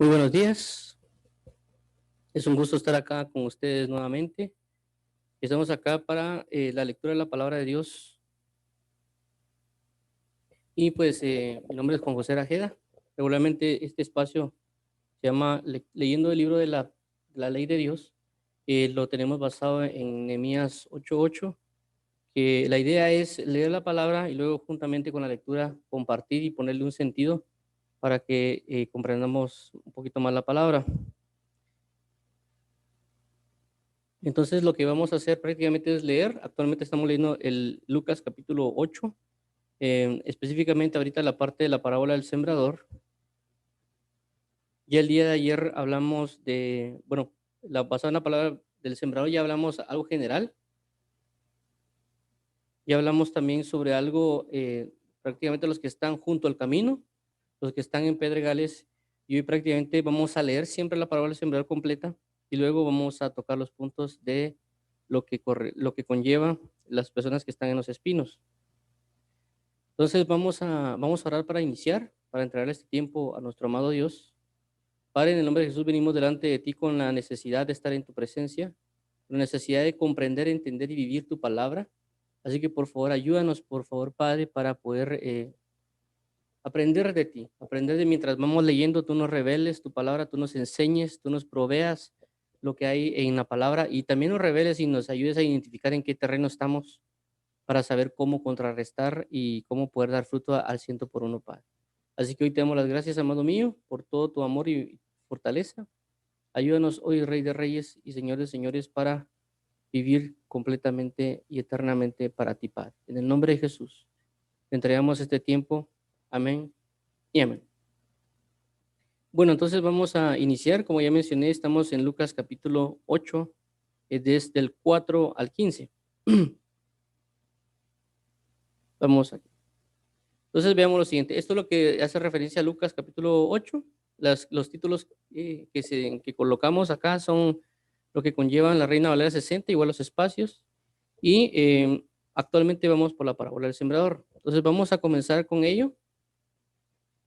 Muy buenos días. Es un gusto estar acá con ustedes nuevamente. Estamos acá para la lectura de la palabra de Dios. Y pues mi nombre es Juan José Arajeda. Regularmente este espacio se llama Leyendo el libro de la ley de Dios. Lo tenemos basado en Nehemías 8:8, que la idea es leer la palabra y luego juntamente con la lectura compartir y ponerle un sentido para que comprendamos un poquito más la palabra. Entonces, lo que vamos a hacer prácticamente es leer. Actualmente estamos leyendo el Lucas capítulo 8, específicamente ahorita la parte de la parábola del sembrador. Ya el día de ayer hablamos de, bueno, basado en la palabra del sembrador ya hablamos algo general. Ya hablamos también sobre algo, prácticamente los que están junto al camino, los que están en Pedregales. Y hoy prácticamente vamos a leer siempre la parábola del sembrador completa y luego vamos a tocar los puntos de lo que conlleva las personas que están en los espinos. Entonces vamos a orar para iniciar, para entregar este tiempo a nuestro amado Dios. Padre, en el nombre de Jesús venimos delante de ti con la necesidad de estar en tu presencia, con la necesidad de comprender, entender y vivir tu palabra. Así que por favor ayúdanos, por favor Padre, para poder aprender de ti, aprender de mientras vamos leyendo, tú nos reveles tu palabra, tú nos enseñes, tú nos proveas lo que hay en la palabra y también nos reveles y nos ayudes a identificar en qué terreno estamos para saber cómo contrarrestar y cómo poder dar fruto al ciento por uno, Padre. Así que hoy te damos las gracias, amado mío, por todo tu amor y fortaleza. Ayúdanos hoy, Rey de Reyes y Señor de Señores, para vivir completamente y eternamente para ti, Padre. En el nombre de Jesús, te entregamos este tiempo. Amén y amén. Bueno, entonces vamos a iniciar. Como ya mencioné, estamos en Lucas capítulo 8, desde el 4 al 15. Vamos aquí. Entonces veamos lo siguiente. Esto es lo que hace referencia a Lucas capítulo 8. Los títulos que colocamos acá son lo que conllevan la Reina Valera 60, igual los espacios. Y actualmente vamos por la parábola del sembrador. Entonces vamos a comenzar con ello.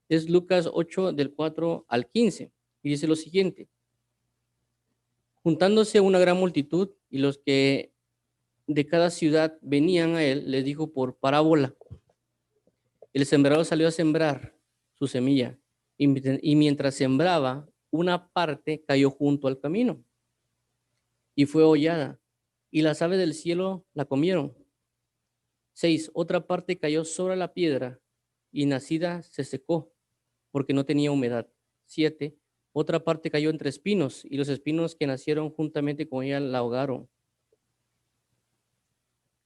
Es Lucas 8 del 4 al 15. Y dice lo siguiente. Juntándose una gran multitud y los que de cada ciudad venían a él, les dijo por parábola. El sembrador salió a sembrar su semilla y mientras sembraba, una parte cayó junto al camino y fue hollada y las aves del cielo la comieron. 6. Otra parte cayó sobre la piedra y nacida se secó porque no tenía humedad. 7. Otra parte cayó entre espinos y los espinos que nacieron juntamente con ella la ahogaron.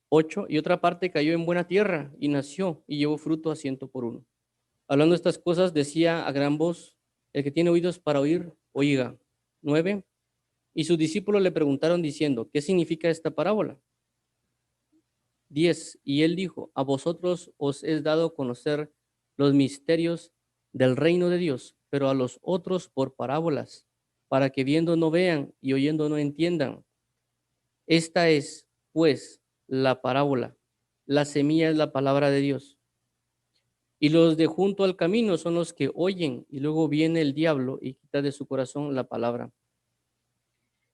8. Y otra parte cayó en buena tierra y nació y llevó fruto a ciento por uno. Hablando de estas cosas, decía a gran voz, el que tiene oídos para oír, oiga. 9. Y sus discípulos le preguntaron diciendo, ¿qué significa esta parábola? 10. Y él dijo, a vosotros os es dado conocer los misterios del reino de Dios, pero a los otros por parábolas, para que viendo no vean y oyendo no entiendan. Esta es, pues, la parábola. La semilla es la palabra de Dios. Y los de junto al camino son los que oyen y luego viene el diablo y quita de su corazón la palabra,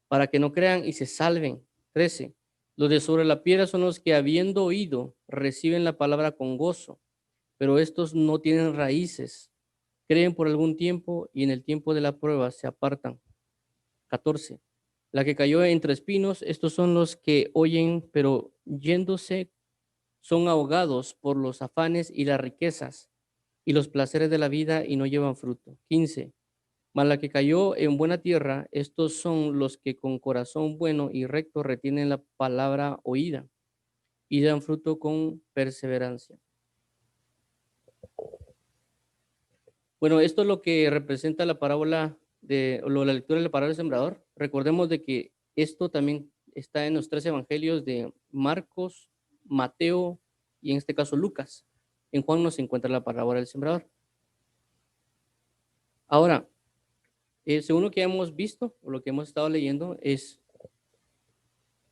para que no crean y se salven. 13. Los de sobre la piedra son los que habiendo oído reciben la palabra con gozo, pero estos no tienen raíces, creen por algún tiempo y en el tiempo de la prueba se apartan. 14. La que cayó entre espinos, estos son los que oyen, pero yéndose son ahogados por los afanes y las riquezas y los placeres de la vida y no llevan fruto. 15. Mas la que cayó en buena tierra, estos son los que con corazón bueno y recto retienen la palabra oída y dan fruto con perseverancia. Bueno, esto es lo que representa la parábola la lectura de la parábola del sembrador. Recordemos de que esto también está en los tres evangelios de Marcos, Mateo y en este caso Lucas. En Juan no se encuentra la parábola del sembrador. Ahora, según lo que hemos visto o lo que hemos estado leyendo es,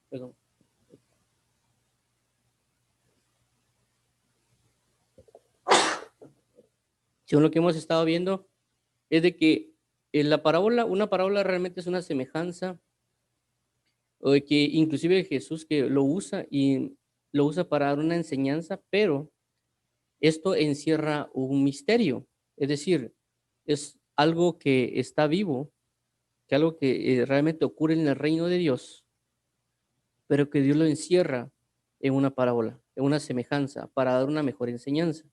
perdón, según lo que hemos estado viendo es de que Una parábola realmente es una semejanza o de que inclusive Jesús que lo usa y lo usa para dar una enseñanza, pero esto encierra un misterio. Es decir, es algo que está vivo, que algo que realmente ocurre en el reino de Dios, pero que Dios lo encierra en una parábola, en una semejanza, para dar una mejor enseñanza.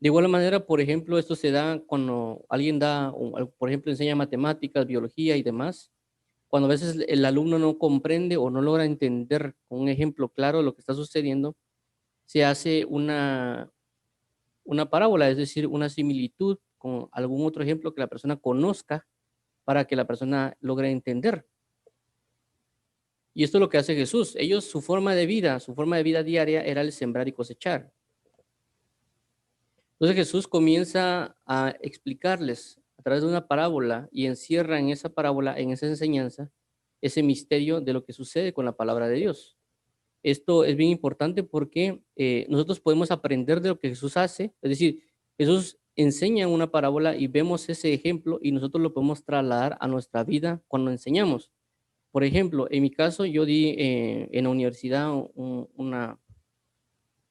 De igual manera, por ejemplo, esto se da cuando alguien da, por ejemplo, enseña matemáticas, biología y demás. Cuando a veces el alumno no comprende o no logra entender con un ejemplo claro lo que está sucediendo, se hace una parábola, es decir, una similitud con algún otro ejemplo que la persona conozca para que la persona logre entender. Y esto es lo que hace Jesús. Ellos, su forma de vida diaria era el sembrar y cosechar. Entonces Jesús comienza a explicarles a través de una parábola y encierra en esa parábola, en esa enseñanza, ese misterio de lo que sucede con la palabra de Dios. Esto es bien importante porque nosotros podemos aprender de lo que Jesús hace, es decir, Jesús enseña una parábola y vemos ese ejemplo y nosotros lo podemos trasladar a nuestra vida cuando enseñamos. Por ejemplo, en mi caso, yo di en la universidad una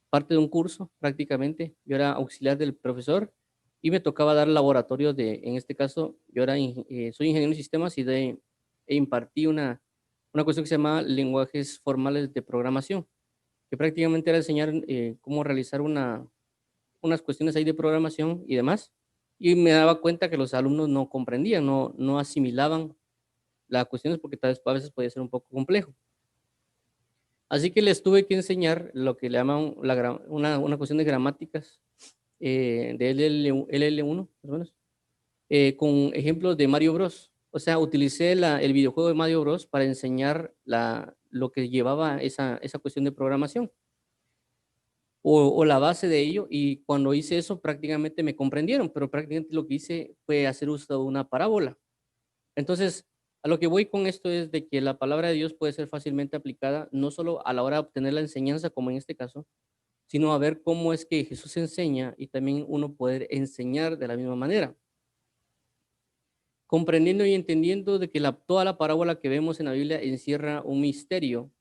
parte de un curso prácticamente. Yo era auxiliar del profesor y me tocaba dar laboratorio en este caso, yo soy ingeniero en sistemas e impartí una cuestión que se llama lenguajes formales de programación, que prácticamente era enseñar cómo realizar unas cuestiones ahí de programación y demás. Y me daba cuenta que los alumnos no comprendían, no asimilaban las cuestiones porque tal vez a veces podía ser un poco complejo. Así que les tuve que enseñar lo que le llaman una cuestión de gramáticas de LL1, más o menos, con ejemplos de Mario Bros. O sea, utilicé el videojuego de Mario Bros. Para enseñar lo que llevaba esa cuestión de programación o la base de ello. Y cuando hice eso, prácticamente me comprendieron, pero prácticamente lo que hice fue hacer uso de una parábola. Entonces, a lo que voy con esto es de que la palabra de Dios puede ser fácilmente aplicada, no solo a la hora de obtener la enseñanza, como en este caso, sino a ver cómo es que Jesús enseña y también uno poder enseñar de la misma manera, comprendiendo y entendiendo de que toda la parábola que vemos en la Biblia encierra un misterio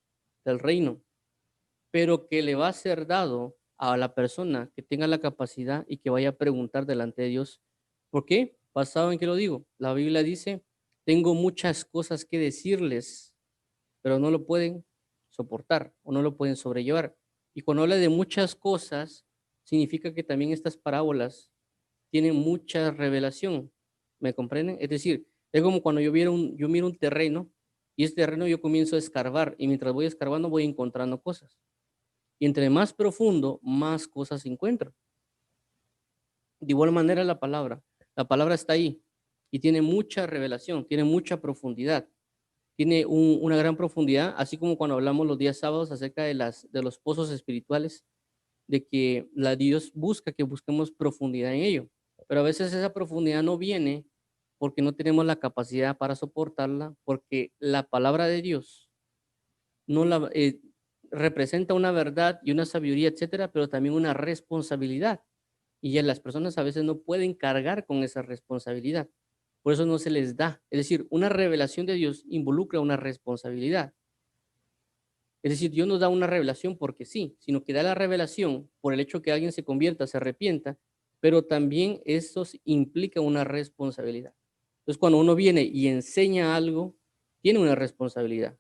del reino, pero que le va a ser dado a la persona que tenga la capacidad y que vaya a preguntar delante de Dios. ¿Por qué? ¿Basado en qué lo digo? La Biblia dice, tengo muchas cosas que decirles, pero no lo pueden soportar o no lo pueden sobrellevar. Y cuando habla de muchas cosas, significa que también estas parábolas tienen mucha revelación. ¿Me comprenden? Es decir, es como cuando yo miro un terreno y este terreno yo comienzo a escarbar y mientras voy escarbando voy encontrando cosas. Y entre más profundo, más cosas encuentro. De igual manera la palabra está ahí y tiene mucha revelación, tiene mucha profundidad, tiene una gran profundidad, así como cuando hablamos los días sábados acerca de los pozos espirituales, de que Dios busca que busquemos profundidad en ello. Pero a veces esa profundidad no viene porque no tenemos la capacidad para soportarla, porque la palabra de Dios no representa una verdad y una sabiduría, etcétera, pero también una responsabilidad. Y ya las personas a veces no pueden cargar con esa responsabilidad. Por eso no se les da. Es decir, una revelación de Dios involucra una responsabilidad. Es decir, Dios nos da una revelación porque sí, sino que da la revelación por el hecho que alguien se convierta, se arrepienta, pero también eso implica una responsabilidad. Entonces, cuando uno viene y enseña algo, tiene una responsabilidad.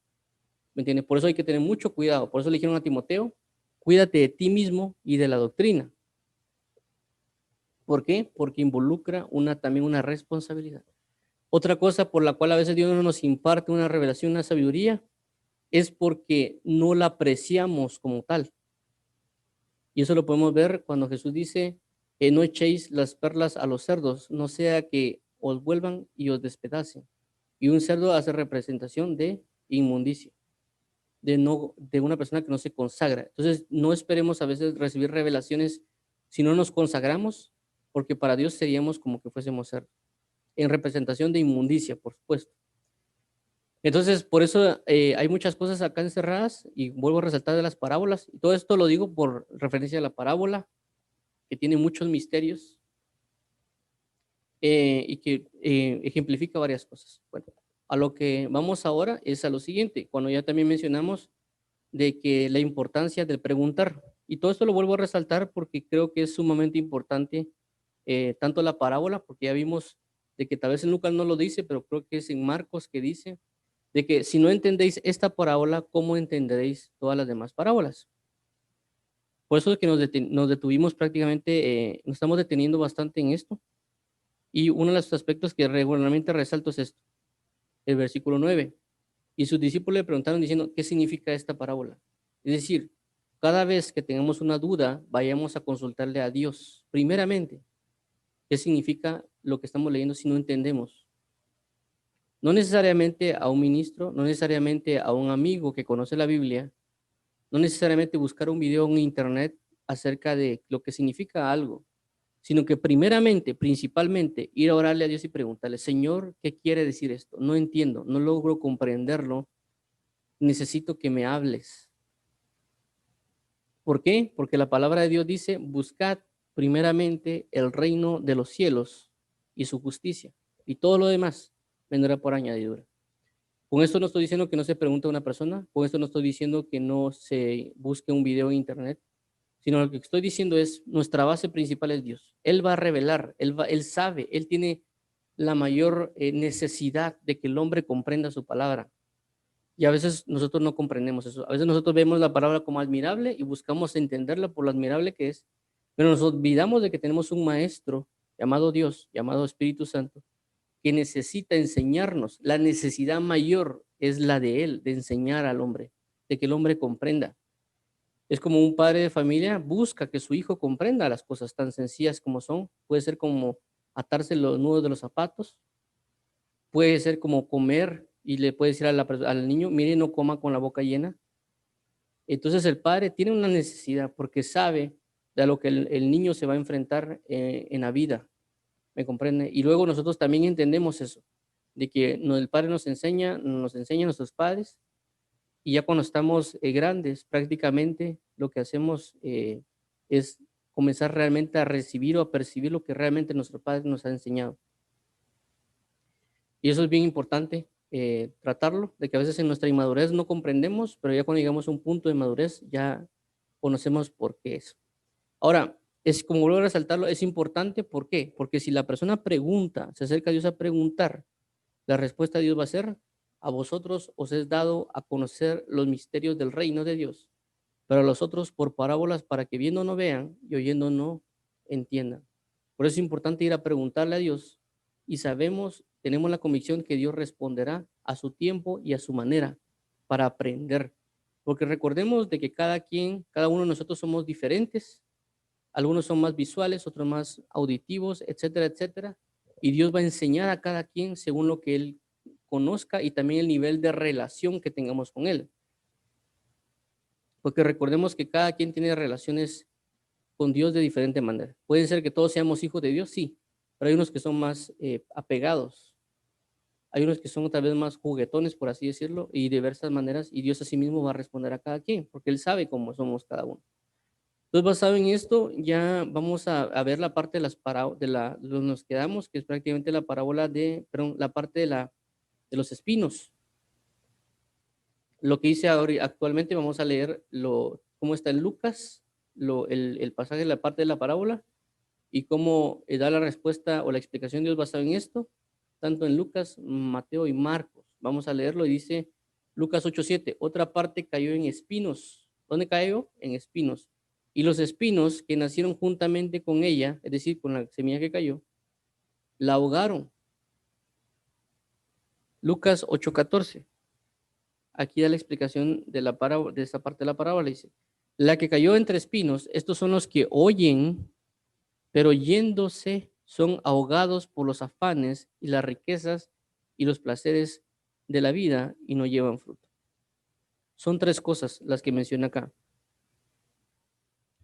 ¿Me entiendes? Por eso hay que tener mucho cuidado. Por eso le dijeron a Timoteo, cuídate de ti mismo y de la doctrina. ¿Por qué? Porque involucra también una responsabilidad. Otra cosa por la cual a veces Dios no nos imparte una revelación, una sabiduría, es porque no la apreciamos como tal. Y eso lo podemos ver cuando Jesús dice, no echéis las perlas a los cerdos, no sea que os vuelvan y os despedacen. Y un cerdo hace representación de inmundicia, de una persona que no se consagra. Entonces, no esperemos a veces recibir revelaciones si no nos consagramos, porque para Dios seríamos como que fuésemos cerdos, en representación de inmundicia, por supuesto. Entonces, por eso hay muchas cosas acá encerradas y vuelvo a resaltar de las parábolas. Y todo esto lo digo por referencia a la parábola, que tiene muchos misterios. y que ejemplifica varias cosas. Bueno, a lo que vamos ahora es a lo siguiente, cuando ya también mencionamos de que la importancia del preguntar. Y todo esto lo vuelvo a resaltar porque creo que es sumamente importante, tanto la parábola, porque ya vimos de que tal vez en Lucas no lo dice, pero creo que es en Marcos que dice de que si no entendéis esta parábola, ¿cómo entenderéis todas las demás parábolas? Por eso es que nos detuvimos prácticamente, nos estamos deteniendo bastante en esto. Y uno de los aspectos que regularmente resalto es esto, el versículo 9. Y sus discípulos le preguntaron diciendo, ¿qué significa esta parábola? Es decir, cada vez que tengamos una duda, vayamos a consultarle a Dios. Primeramente, ¿qué significa lo que estamos leyendo si no entendemos? No necesariamente a un ministro, no necesariamente a un amigo que conoce la Biblia, no necesariamente buscar un video en internet acerca de lo que significa algo, sino que primeramente, principalmente, ir a orarle a Dios y preguntarle, Señor, ¿qué quiere decir esto? No entiendo, no logro comprenderlo, necesito que me hables. ¿Por qué? Porque la palabra de Dios dice, buscad primeramente el reino de los cielos y su justicia, y todo lo demás vendrá por añadidura. Con esto no estoy diciendo que no se pregunte a una persona, con esto no estoy diciendo que no se busque un video en internet, sino lo que estoy diciendo es, nuestra base principal es Dios. Él va a revelar, él sabe, Él tiene la mayor necesidad de que el hombre comprenda su palabra. Y a veces nosotros no comprendemos eso. A veces nosotros vemos la palabra como admirable y buscamos entenderla por lo admirable que es, pero nos olvidamos de que tenemos un maestro llamado Dios, llamado Espíritu Santo, que necesita enseñarnos. La necesidad mayor es la de Él, de enseñar al hombre, de que el hombre comprenda. Es como un padre de familia busca que su hijo comprenda las cosas tan sencillas como son. Puede ser como atarse los nudos de los zapatos, puede ser como comer y le puede decir a al niño, mire, no coma con la boca llena. Entonces el padre tiene una necesidad porque sabe de a lo que el niño se va a enfrentar en la vida, ¿me comprende? Y luego nosotros también entendemos eso, de que el padre nos enseña a nuestros padres, y ya cuando estamos grandes, prácticamente lo que hacemos es comenzar realmente a recibir o a percibir lo que realmente nuestro padre nos ha enseñado. Y eso es bien importante, tratarlo, de que a veces en nuestra inmadurez no comprendemos, pero ya cuando llegamos a un punto de madurez ya conocemos por qué es. Ahora, es como vuelvo a resaltarlo, es importante, ¿por qué? Porque si la persona pregunta, se acerca a Dios a preguntar, la respuesta de Dios va a ser, a vosotros os es dado a conocer los misterios del reino de Dios, pero a los otros por parábolas para que viendo no vean y oyendo no entiendan. Por eso es importante ir a preguntarle a Dios y tenemos la convicción que Dios responderá a su tiempo y a su manera para aprender. Porque recordemos de que cada uno de nosotros somos diferentes. Algunos son más visuales, otros más auditivos, etcétera, etcétera. Y Dios va a enseñar a cada quien según lo que Él conozca y también el nivel de relación que tengamos con Él. Porque recordemos que cada quien tiene relaciones con Dios de diferente manera. Pueden ser que todos seamos hijos de Dios, sí, pero hay unos que son más apegados, hay unos que son tal vez más juguetones, por así decirlo, y de diversas maneras, y Dios así mismo va a responder a cada quien, porque Él sabe cómo somos cada uno. Entonces, basado en esto, ya vamos a ver la parte de las parábolas, nos quedamos, que es prácticamente la parábola perdón, la parte de los espinos. Lo que hice ahora, actualmente vamos a leer cómo está en Lucas, el pasaje de la parte de la parábola y cómo da la respuesta o la explicación de Dios basado en esto, tanto en Lucas, Mateo y Marcos. Vamos a leerlo y dice Lucas 8:7, otra parte cayó en espinos. ¿Dónde cayó? En espinos. Y los espinos que nacieron juntamente con ella, es decir, con la semilla que cayó, la ahogaron. Lucas 8:14. Aquí da la explicación de de esta parte de la parábola. Dice, la que cayó entre espinos, estos son los que oyen, pero yéndose son ahogados por los afanes y las riquezas y los placeres de la vida y no llevan fruto. Son tres cosas las que menciona acá.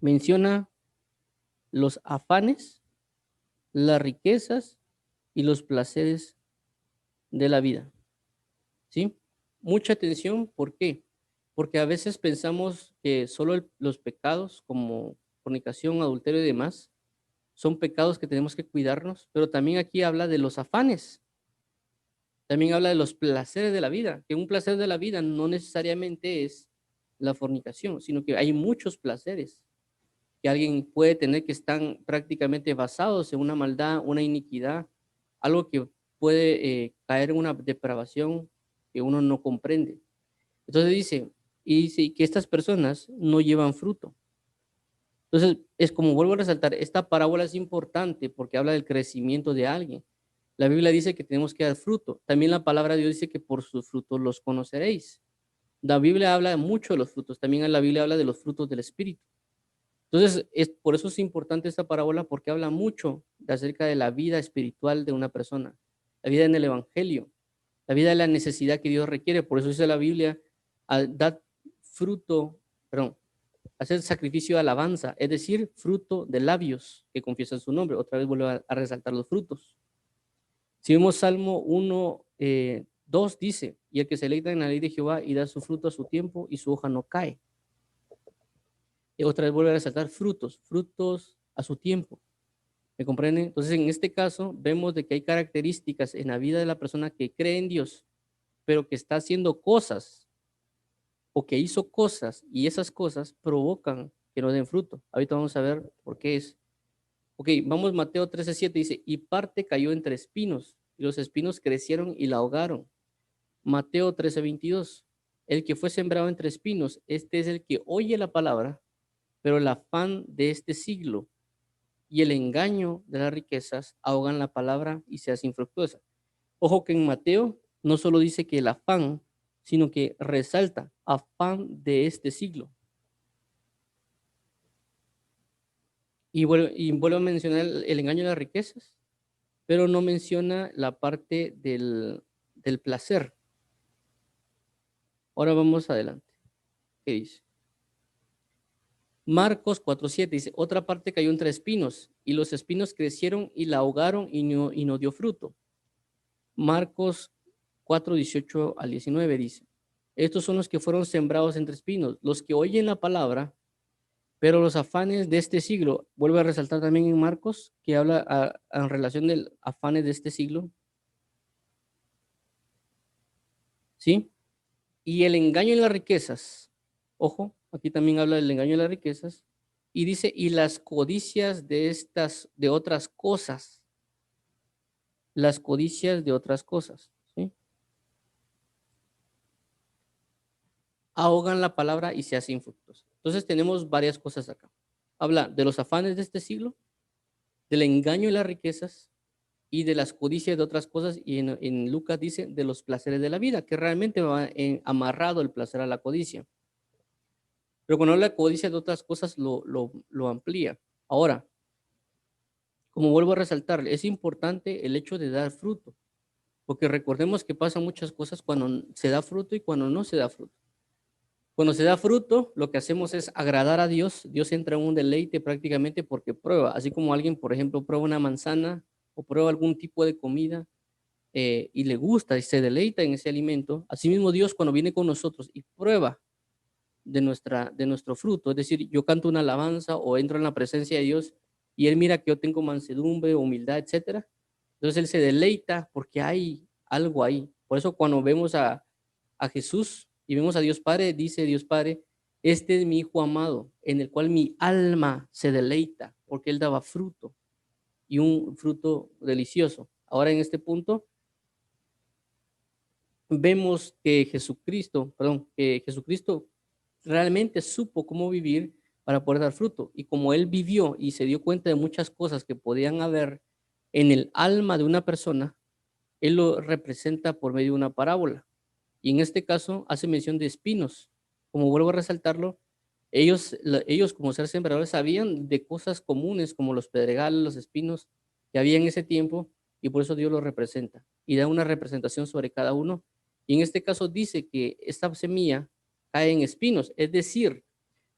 Menciona los afanes, las riquezas y los placeres de la vida. ¿Sí? Mucha atención, ¿por qué? Porque a veces pensamos que solo los pecados como fornicación, adulterio y demás son pecados que tenemos que cuidarnos, pero también aquí habla de los afanes, también habla de los placeres de la vida, que un placer de la vida no necesariamente es la fornicación, sino que hay muchos placeres que alguien puede tener que están prácticamente basados en una maldad, una iniquidad, algo que puede caer en una depravación que uno no comprende. Entonces dice, y dice que estas personas no llevan fruto. Entonces, es como vuelvo a resaltar, esta parábola es importante porque habla del crecimiento de alguien. La Biblia dice que tenemos que dar fruto. También la palabra de Dios dice que por sus frutos los conoceréis. La Biblia habla mucho de los frutos. También la Biblia habla de los frutos del Espíritu. Entonces, por eso es importante esta parábola porque habla mucho acerca de la vida espiritual de una persona, la vida en el Evangelio, la vida de la necesidad que Dios requiere. Por eso dice la Biblia, dar fruto, perdón, hacer sacrificio de alabanza, es decir, fruto de labios que confiesan su nombre. Otra vez vuelvo a resaltar los frutos. Si vemos Salmo 1, 2 dice, y el que se deleita en la ley de Jehová y da su fruto a su tiempo y su hoja no cae. Y otra vez vuelve a resaltar frutos, frutos a su tiempo. ¿Me comprenden? Entonces, en este caso, vemos de que hay características en la vida de la persona que cree en Dios, pero que está haciendo cosas o que hizo cosas y esas cosas provocan que no den fruto. Ahorita vamos a ver por qué es. Ok, vamos Mateo 13:7 dice, y parte cayó entre espinos, y los espinos crecieron y la ahogaron. Mateo 13:22, el que fue sembrado entre espinos, este es el que oye la palabra, pero el afán de este siglo y el engaño de las riquezas ahogan la palabra y se hace infructuosa. Ojo que en Mateo no solo dice que el afán, sino que resalta afán de este siglo. Y vuelvo a mencionar el engaño de las riquezas, pero no menciona la parte del placer. Ahora vamos adelante. ¿Qué dice? Marcos 4:7 dice, otra parte cayó entre espinos, y los espinos crecieron y la ahogaron y no dio fruto. Marcos 4:18 al 19 dice, estos son los que fueron sembrados entre espinos, los que oyen la palabra, pero los afanes de este siglo, vuelve a resaltar también en Marcos, que habla en relación de afanes de este siglo, ¿sí? Y el engaño en las riquezas, ojo, aquí también habla del engaño en las riquezas, y dice, y las codicias de otras cosas, las codicias de otras cosas, ¿sí? Ahogan la palabra y se hacen infructuosa. Entonces tenemos varias cosas acá. Habla de los afanes de este siglo, del engaño y las riquezas y de las codicias de otras cosas. Y en Lucas dice de los placeres de la vida, que realmente va amarrado el placer a la codicia. Pero cuando habla de codicia de otras cosas, lo amplía. Ahora, como vuelvo a resaltar, es importante el hecho de dar fruto, porque recordemos que pasan muchas cosas cuando se da fruto y cuando no se da fruto. Cuando se da fruto, lo que hacemos es agradar a Dios. Dios entra en un deleite prácticamente porque prueba. Así como alguien, por ejemplo, prueba una manzana o prueba algún tipo de comida y le gusta y se deleita en ese alimento. Asimismo, Dios cuando viene con nosotros y prueba de nuestro fruto, es decir, yo canto una alabanza o entro en la presencia de Dios y Él mira que yo tengo mansedumbre, humildad, etcétera. Entonces Él se deleita porque hay algo ahí. Por eso cuando vemos a Jesús y vemos a Dios Padre, dice Dios Padre, este es mi Hijo amado, en el cual mi alma se deleita, porque Él daba fruto y un fruto delicioso. Ahora en este punto vemos que Jesucristo realmente supo cómo vivir para poder dar fruto. Y como Él vivió y se dio cuenta de muchas cosas que podían haber en el alma de una persona, Él lo representa por medio de una parábola. Y en este caso hace mención de espinos. Como vuelvo a resaltarlo, ellos como ser sembradores sabían de cosas comunes como los pedregales, los espinos que había en ese tiempo y por eso Dios los representa y da una representación sobre cada uno. Y en este caso dice que esta semilla cae en espinos, es decir,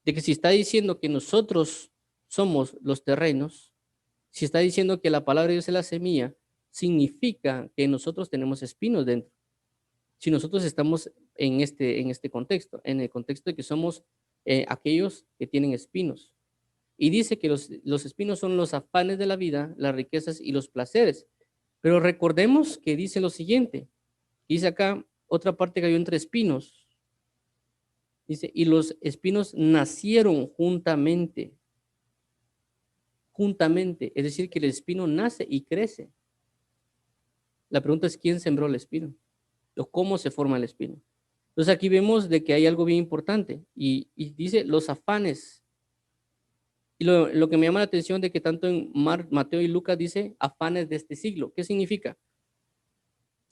de que si está diciendo que nosotros somos los terrenos, si está diciendo que la palabra de Dios es la semilla, significa que nosotros tenemos espinos dentro si nosotros estamos en este contexto, en el contexto de que somos aquellos que tienen espinos. Y dice que los espinos son los afanes de la vida, las riquezas y los placeres. Pero recordemos que dice lo siguiente. Dice acá, otra parte cayó entre espinos. Dice, y los espinos nacieron juntamente. Juntamente. Es decir, que el espino nace y crece. La pregunta es, ¿quién sembró el espino? O cómo se forma el espino. Entonces aquí vemos de que hay algo bien importante. Y dice los afanes. Y lo que me llama la atención de que tanto en Mateo y Lucas dice afanes de este siglo. ¿Qué significa?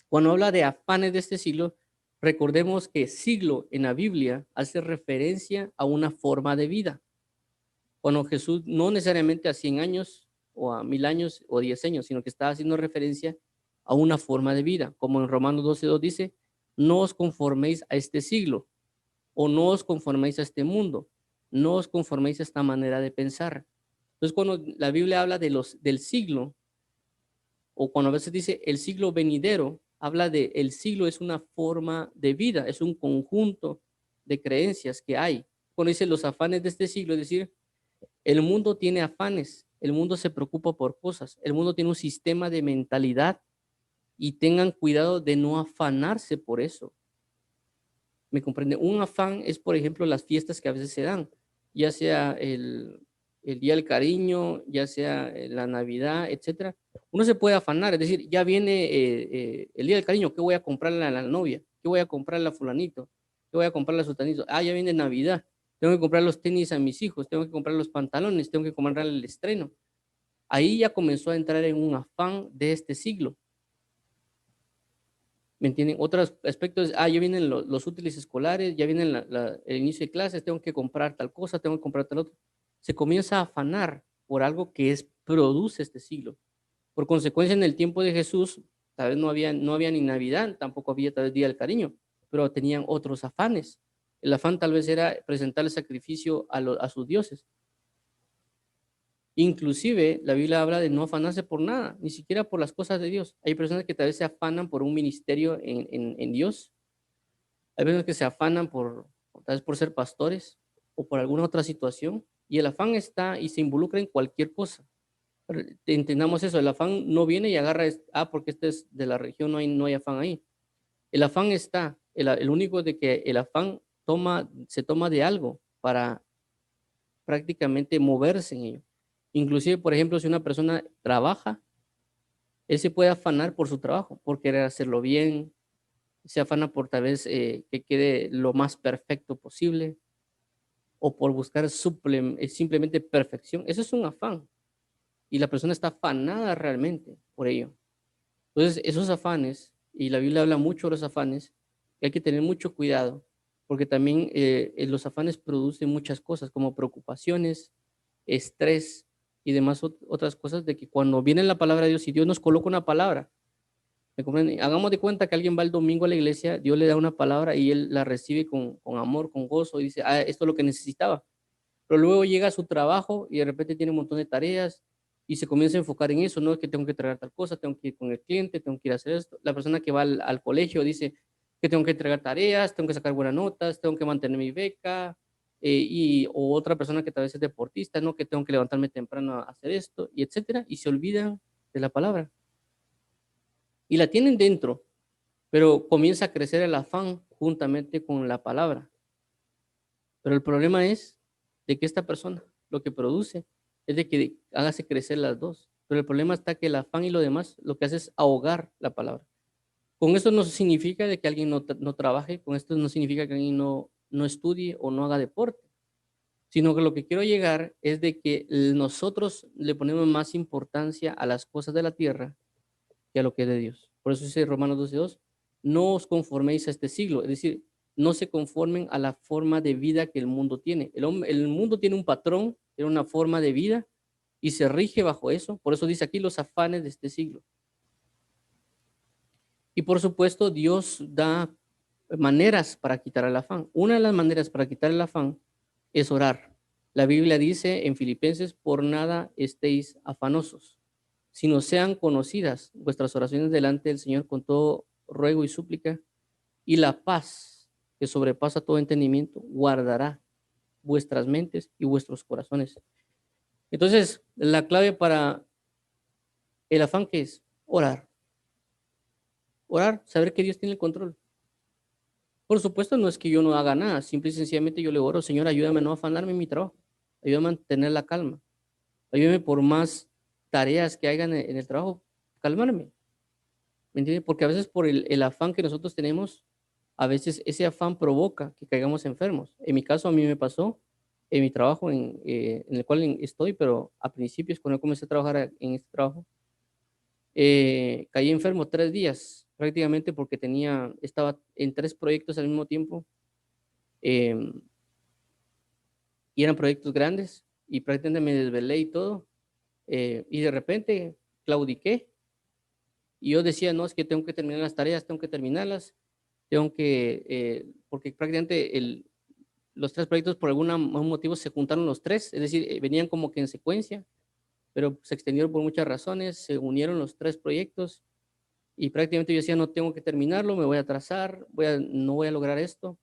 Cuando habla de afanes de este siglo, recordemos que siglo en la Biblia hace referencia a una forma de vida. Cuando Jesús no necesariamente a 100 años o a 1000 años o 10 años, sino que está haciendo referencia a una forma de vida. Como en Romanos 12:2 dice, no os conforméis a este siglo o no os conforméis a este mundo, no os conforméis a esta manera de pensar. Entonces, cuando la Biblia habla del siglo, o cuando a veces dice el siglo venidero, habla de el siglo es una forma de vida, es un conjunto de creencias que hay. Cuando dice los afanes de este siglo, es decir, el mundo tiene afanes, el mundo se preocupa por cosas, el mundo tiene un sistema de mentalidad y tengan cuidado de no afanarse por eso. ¿Me comprende? Un afán es, por ejemplo, las fiestas que a veces se dan, ya sea el Día del Cariño, ya sea la Navidad, etcétera. Uno se puede afanar, es decir, ya viene el Día del Cariño, ¿qué voy a comprarle a la novia? ¿Qué voy a comprarle a fulanito? ¿Qué voy a comprarle a sultanito? Ah, ya viene Navidad, tengo que comprar los tenis a mis hijos, tengo que comprar los pantalones, tengo que comprarle el estreno. Ahí ya comenzó a entrar en un afán de este siglo. ¿Me entienden? Otros aspectos, ya vienen los útiles escolares, ya viene el inicio de clases, tengo que comprar tal cosa, tengo que comprar tal otro. Se comienza a afanar por algo que produce este siglo. Por consecuencia, en el tiempo de Jesús, tal vez no había ni Navidad, tampoco había tal vez Día del Cariño, pero tenían otros afanes. El afán tal vez era presentar el sacrificio a sus dioses. Inclusive la Biblia habla de no afanarse por nada, ni siquiera por las cosas de Dios. Hay personas que tal vez se afanan por un ministerio en Dios. Hay personas que se afanan tal vez por ser pastores o por alguna otra situación. Y el afán está y se involucra en cualquier cosa. Pero entendamos eso, el afán no viene y agarra, porque este es de la región, no hay afán ahí. El afán está, el único de que el afán se toma de algo para prácticamente moverse en ello. Inclusive, por ejemplo, si una persona trabaja, él se puede afanar por su trabajo, por querer hacerlo bien, se afana por tal vez que quede lo más perfecto posible o por buscar simplemente perfección. Eso es un afán y la persona está afanada realmente por ello. Entonces, esos afanes, y la Biblia habla mucho de los afanes, que hay que tener mucho cuidado, porque también los afanes producen muchas cosas como preocupaciones, estrés y demás otras cosas de que cuando viene la palabra de Dios y Dios nos coloca una palabra, ¿me comprenden? Hagamos de cuenta que alguien va el domingo a la iglesia, Dios le da una palabra y él la recibe con amor, con gozo y dice, esto es lo que necesitaba. Pero luego llega a su trabajo y de repente tiene un montón de tareas y se comienza a enfocar en eso, ¿no? Es que tengo que entregar tal cosa, tengo que ir con el cliente, tengo que ir a hacer esto. La persona que va al colegio dice que tengo que entregar tareas, tengo que sacar buenas notas, tengo que mantener mi beca, o otra persona que tal vez es deportista, ¿no? Que tengo que levantarme temprano a hacer esto, y etcétera, y se olvidan de la palabra. Y la tienen dentro, pero comienza a crecer el afán juntamente con la palabra. Pero el problema es de que esta persona lo que produce es de que hágase crecer las dos. Pero el problema está que el afán y lo demás lo que hace es ahogar la palabra. Con esto no significa de que alguien no trabaje, con esto no significa que alguien no estudie o no haga deporte, sino que lo que quiero llegar es de que nosotros le ponemos más importancia a las cosas de la tierra que a lo que es de Dios. Por eso dice Romanos 12:2, no os conforméis a este siglo, es decir, no se conformen a la forma de vida que el mundo tiene. El mundo tiene un patrón, tiene una forma de vida y se rige bajo eso. Por eso dice aquí los afanes de este siglo. Y por supuesto, Dios da maneras para quitar el afán. Una de las maneras para quitar el afán es orar. La Biblia dice en Filipenses, por nada estéis afanosos, sino sean conocidas vuestras oraciones delante del Señor con todo ruego y súplica, y la paz que sobrepasa todo entendimiento guardará vuestras mentes y vuestros corazones. Entonces, la clave para el afán, ¿qué es? Orar. Orar, saber que Dios tiene el control. Por supuesto, no es que yo no haga nada, simple y sencillamente yo le oro, Señor, ayúdame a no afanarme en mi trabajo, ayúdame a mantener la calma, ayúdame por más tareas que hagan en el trabajo, calmarme, ¿me entiendes? Porque a veces por el afán que nosotros tenemos, a veces ese afán provoca que caigamos enfermos. En mi caso, a mí me pasó en mi trabajo en el cual estoy, pero a principios, cuando comencé a trabajar en este trabajo, caí enfermo 3 días, prácticamente porque estaba en 3 proyectos al mismo tiempo. em, y eran proyectos grandes y prácticamente me desvelé y todo, y de repente claudiqué y yo decía, no, es que tengo que terminar las tareas, tengo que terminarlas, tengo que, porque prácticamente los 3 proyectos por algún motivo se juntaron los tres, es decir, venían como que en secuencia, pero se extendieron por muchas razones, se unieron los 3 proyectos y prácticamente yo decía, no tengo que terminarlo, me voy a atrasar, no voy a lograr esto.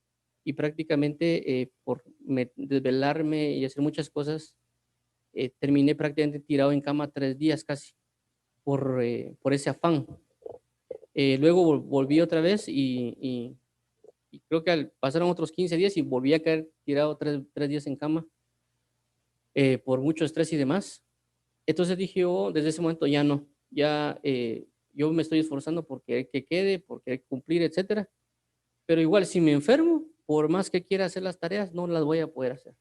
Y prácticamente por desvelarme y hacer muchas cosas, terminé prácticamente tirado en cama 3 días casi por ese afán. Luego volví otra vez y creo que pasaron otros 15 días y volví a caer tirado 3 días en cama por mucho estrés y demás. Entonces dije yo, desde ese momento ya no, ya yo me estoy esforzando por querer que quede, por querer cumplir, etcétera. Pero igual, si me enfermo, por más que quiera hacer las tareas, no las voy a poder hacer.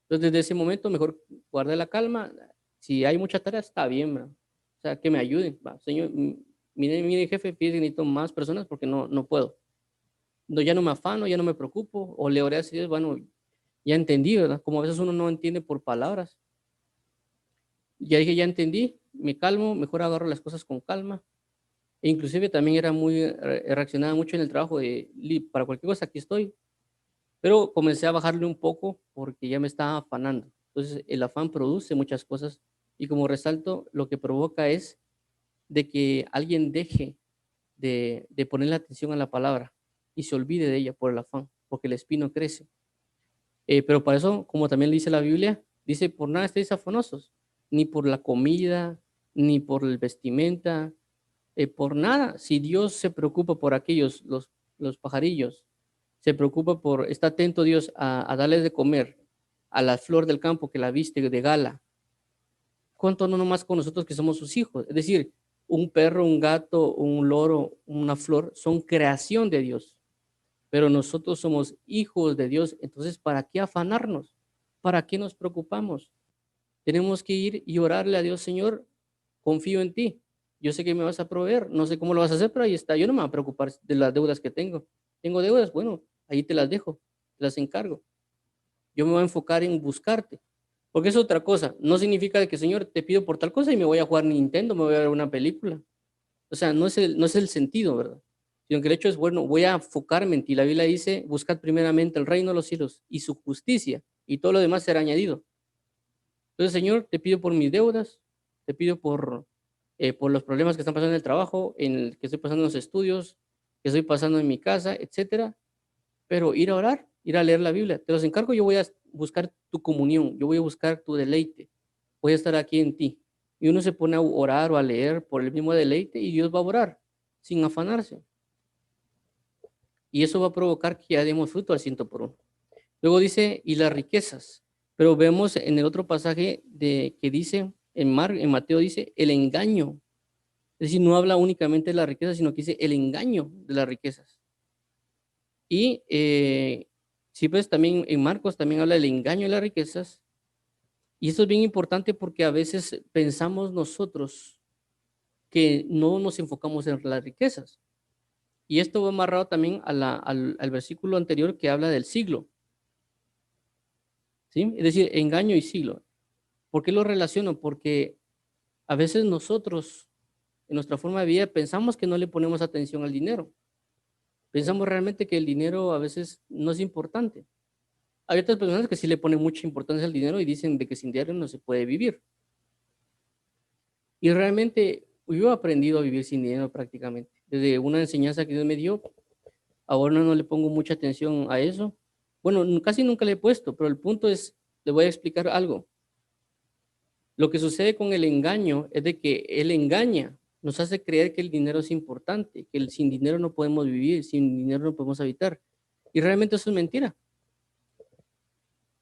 Entonces, desde ese momento, mejor guardé la calma. Si hay mucha tarea, está bien, ¿verdad? O sea, que me ayuden. Va, señor, mire, jefe, pide que necesito más personas porque no puedo. No, ya no me afano, ya no me preocupo. O le oré a Dios, bueno, ya entendí, ¿verdad? Como a veces uno no entiende por palabras. Ya dije, ya entendí, me calmo, mejor agarro las cosas con calma. E inclusive también era reaccionaba mucho en el trabajo para cualquier cosa, aquí estoy. Pero comencé a bajarle un poco porque ya me estaba afanando. Entonces, el afán produce muchas cosas y como resalto, lo que provoca es de que alguien deje de ponerle atención a la palabra y se olvide de ella por el afán, porque el espino crece. Pero para eso, como también dice la Biblia, dice, por nada estéis afanosos, ni por la comida, ni por el vestimenta, por nada. Si Dios se preocupa por aquellos, los pajarillos, se preocupa está atento Dios a darles de comer a la flor del campo que la viste de gala, ¿cuánto no nomás con nosotros que somos sus hijos? Es decir, un perro, un gato, un loro, una flor, son creación de Dios, pero nosotros somos hijos de Dios, entonces, ¿para qué afanarnos? ¿Para qué nos preocupamos? Tenemos que ir y orarle a Dios, Señor, confío en ti. Yo sé que me vas a proveer, no sé cómo lo vas a hacer, pero ahí está. Yo no me voy a preocupar de las deudas que tengo. Tengo deudas, bueno, ahí te las dejo, te las encargo. Yo me voy a enfocar en buscarte, porque es otra cosa. No significa de que, Señor, te pido por tal cosa y me voy a jugar Nintendo, me voy a ver una película. O sea, no es el sentido, ¿verdad? Sino que el hecho es, bueno, voy a enfocarme en ti. La Biblia dice, buscad primeramente el reino de los cielos y su justicia, y todo lo demás será añadido. Entonces, Señor, te pido por mis deudas, te pido por los problemas que están pasando en el trabajo, en el que estoy pasando en los estudios, que estoy pasando en mi casa, etcétera. Pero ir a orar, ir a leer la Biblia, te los encargo, yo voy a buscar tu comunión, yo voy a buscar tu deleite, voy a estar aquí en ti. Y uno se pone a orar o a leer por el mismo deleite y Dios va a orar sin afanarse. Y eso va a provocar que ya demos fruto al 100 por 1. Luego dice, y las riquezas. Pero vemos en el otro pasaje que dice, en Mateo dice, el engaño. Es decir, no habla únicamente de la riqueza, sino que dice el engaño de las riquezas. Y sí, pues también en Marcos también habla del engaño de las riquezas. Y esto es bien importante porque a veces pensamos nosotros que no nos enfocamos en las riquezas. Y esto va amarrado también al versículo anterior que habla del siglo. ¿Sí? Es decir, engaño y siglo. ¿Por qué lo relaciono? Porque a veces nosotros, en nuestra forma de vida, pensamos que no le ponemos atención al dinero. Pensamos realmente que el dinero a veces no es importante. Hay otras personas que sí le ponen mucha importancia al dinero y dicen de que sin dinero no se puede vivir. Y realmente yo he aprendido a vivir sin dinero prácticamente. Desde una enseñanza que Dios me dio, ahora no le pongo mucha atención a eso. Bueno, casi nunca le he puesto, pero el punto es, le voy a explicar algo. Lo que sucede con el engaño es de que él engaña, nos hace creer que el dinero es importante, que sin dinero no podemos vivir, sin dinero no podemos habitar. Y realmente eso es mentira,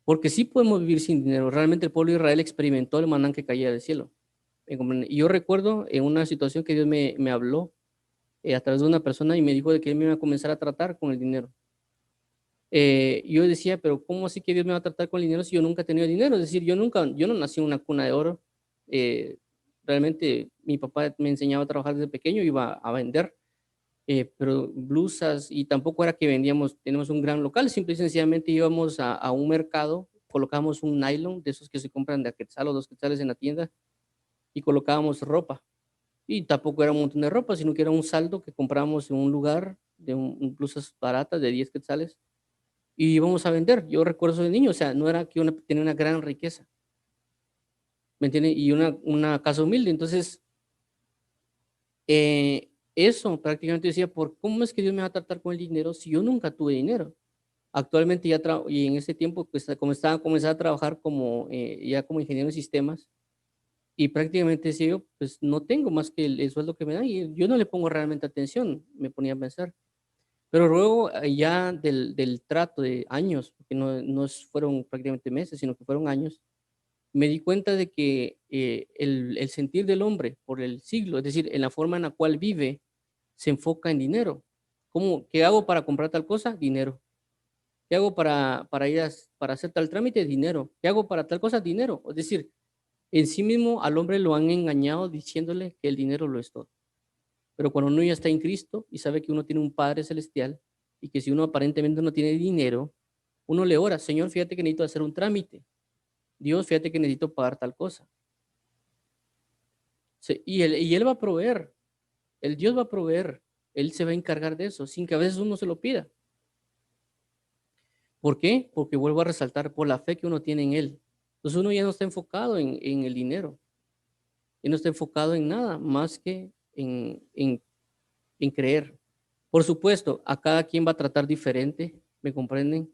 porque sí podemos vivir sin dinero. Realmente el pueblo de Israel experimentó el maná que caía del cielo. Y yo recuerdo en una situación que Dios me habló a través de una persona y me dijo de que él me iba a comenzar a tratar con el dinero. Yo decía, pero ¿cómo así que Dios me va a tratar con el dinero si yo nunca he tenido dinero? Es decir, yo no nací en una cuna de oro. Eh, Realmente mi papá me enseñaba a trabajar desde pequeño, iba a vender, pero blusas y tampoco era que vendíamos, tenemos un gran local, simple y sencillamente íbamos a un mercado, colocábamos un nylon de esos que se compran de a quetzal o 2 quetzales en la tienda y colocábamos ropa. Y tampoco era un montón de ropa, sino que era un saldo que comprábamos en un lugar de blusas baratas de 10 quetzales y íbamos a vender. Yo recuerdo eso de niño, o sea, no era que tenía una gran riqueza, ¿me entiendes? Y una casa humilde. Entonces, eso prácticamente decía, ¿cómo es que Dios me va a tratar con el dinero si yo nunca tuve dinero? Actualmente y en ese tiempo, pues, comencé a trabajar como, ya como ingeniero en sistemas y prácticamente decía yo, pues no tengo más que el sueldo que me dan y yo no le pongo realmente atención, me ponía a pensar. Pero luego ya del trato de años, porque no fueron prácticamente meses, sino que fueron años, me di cuenta de que el sentir del hombre por el siglo, es decir, en la forma en la cual vive, se enfoca en dinero. ¿Qué hago para comprar tal cosa? Dinero. ¿Qué hago para hacer tal trámite? Dinero. ¿Qué hago para tal cosa? Dinero. Es decir, en sí mismo al hombre lo han engañado diciéndole que el dinero lo es todo. Pero cuando uno ya está en Cristo y sabe que uno tiene un Padre celestial y que si uno aparentemente no tiene dinero, uno le ora, Señor, fíjate que necesito hacer un trámite. Dios, fíjate que necesito pagar tal cosa. Y él va a proveer, el Dios va a proveer, Él se va a encargar de eso, sin que a veces uno se lo pida. ¿Por qué? Porque vuelvo a resaltar, por la fe que uno tiene en Él. Entonces uno ya no está enfocado en el dinero, y no está enfocado en nada más que en creer. Por supuesto, a cada quien va a tratar diferente, ¿me comprenden?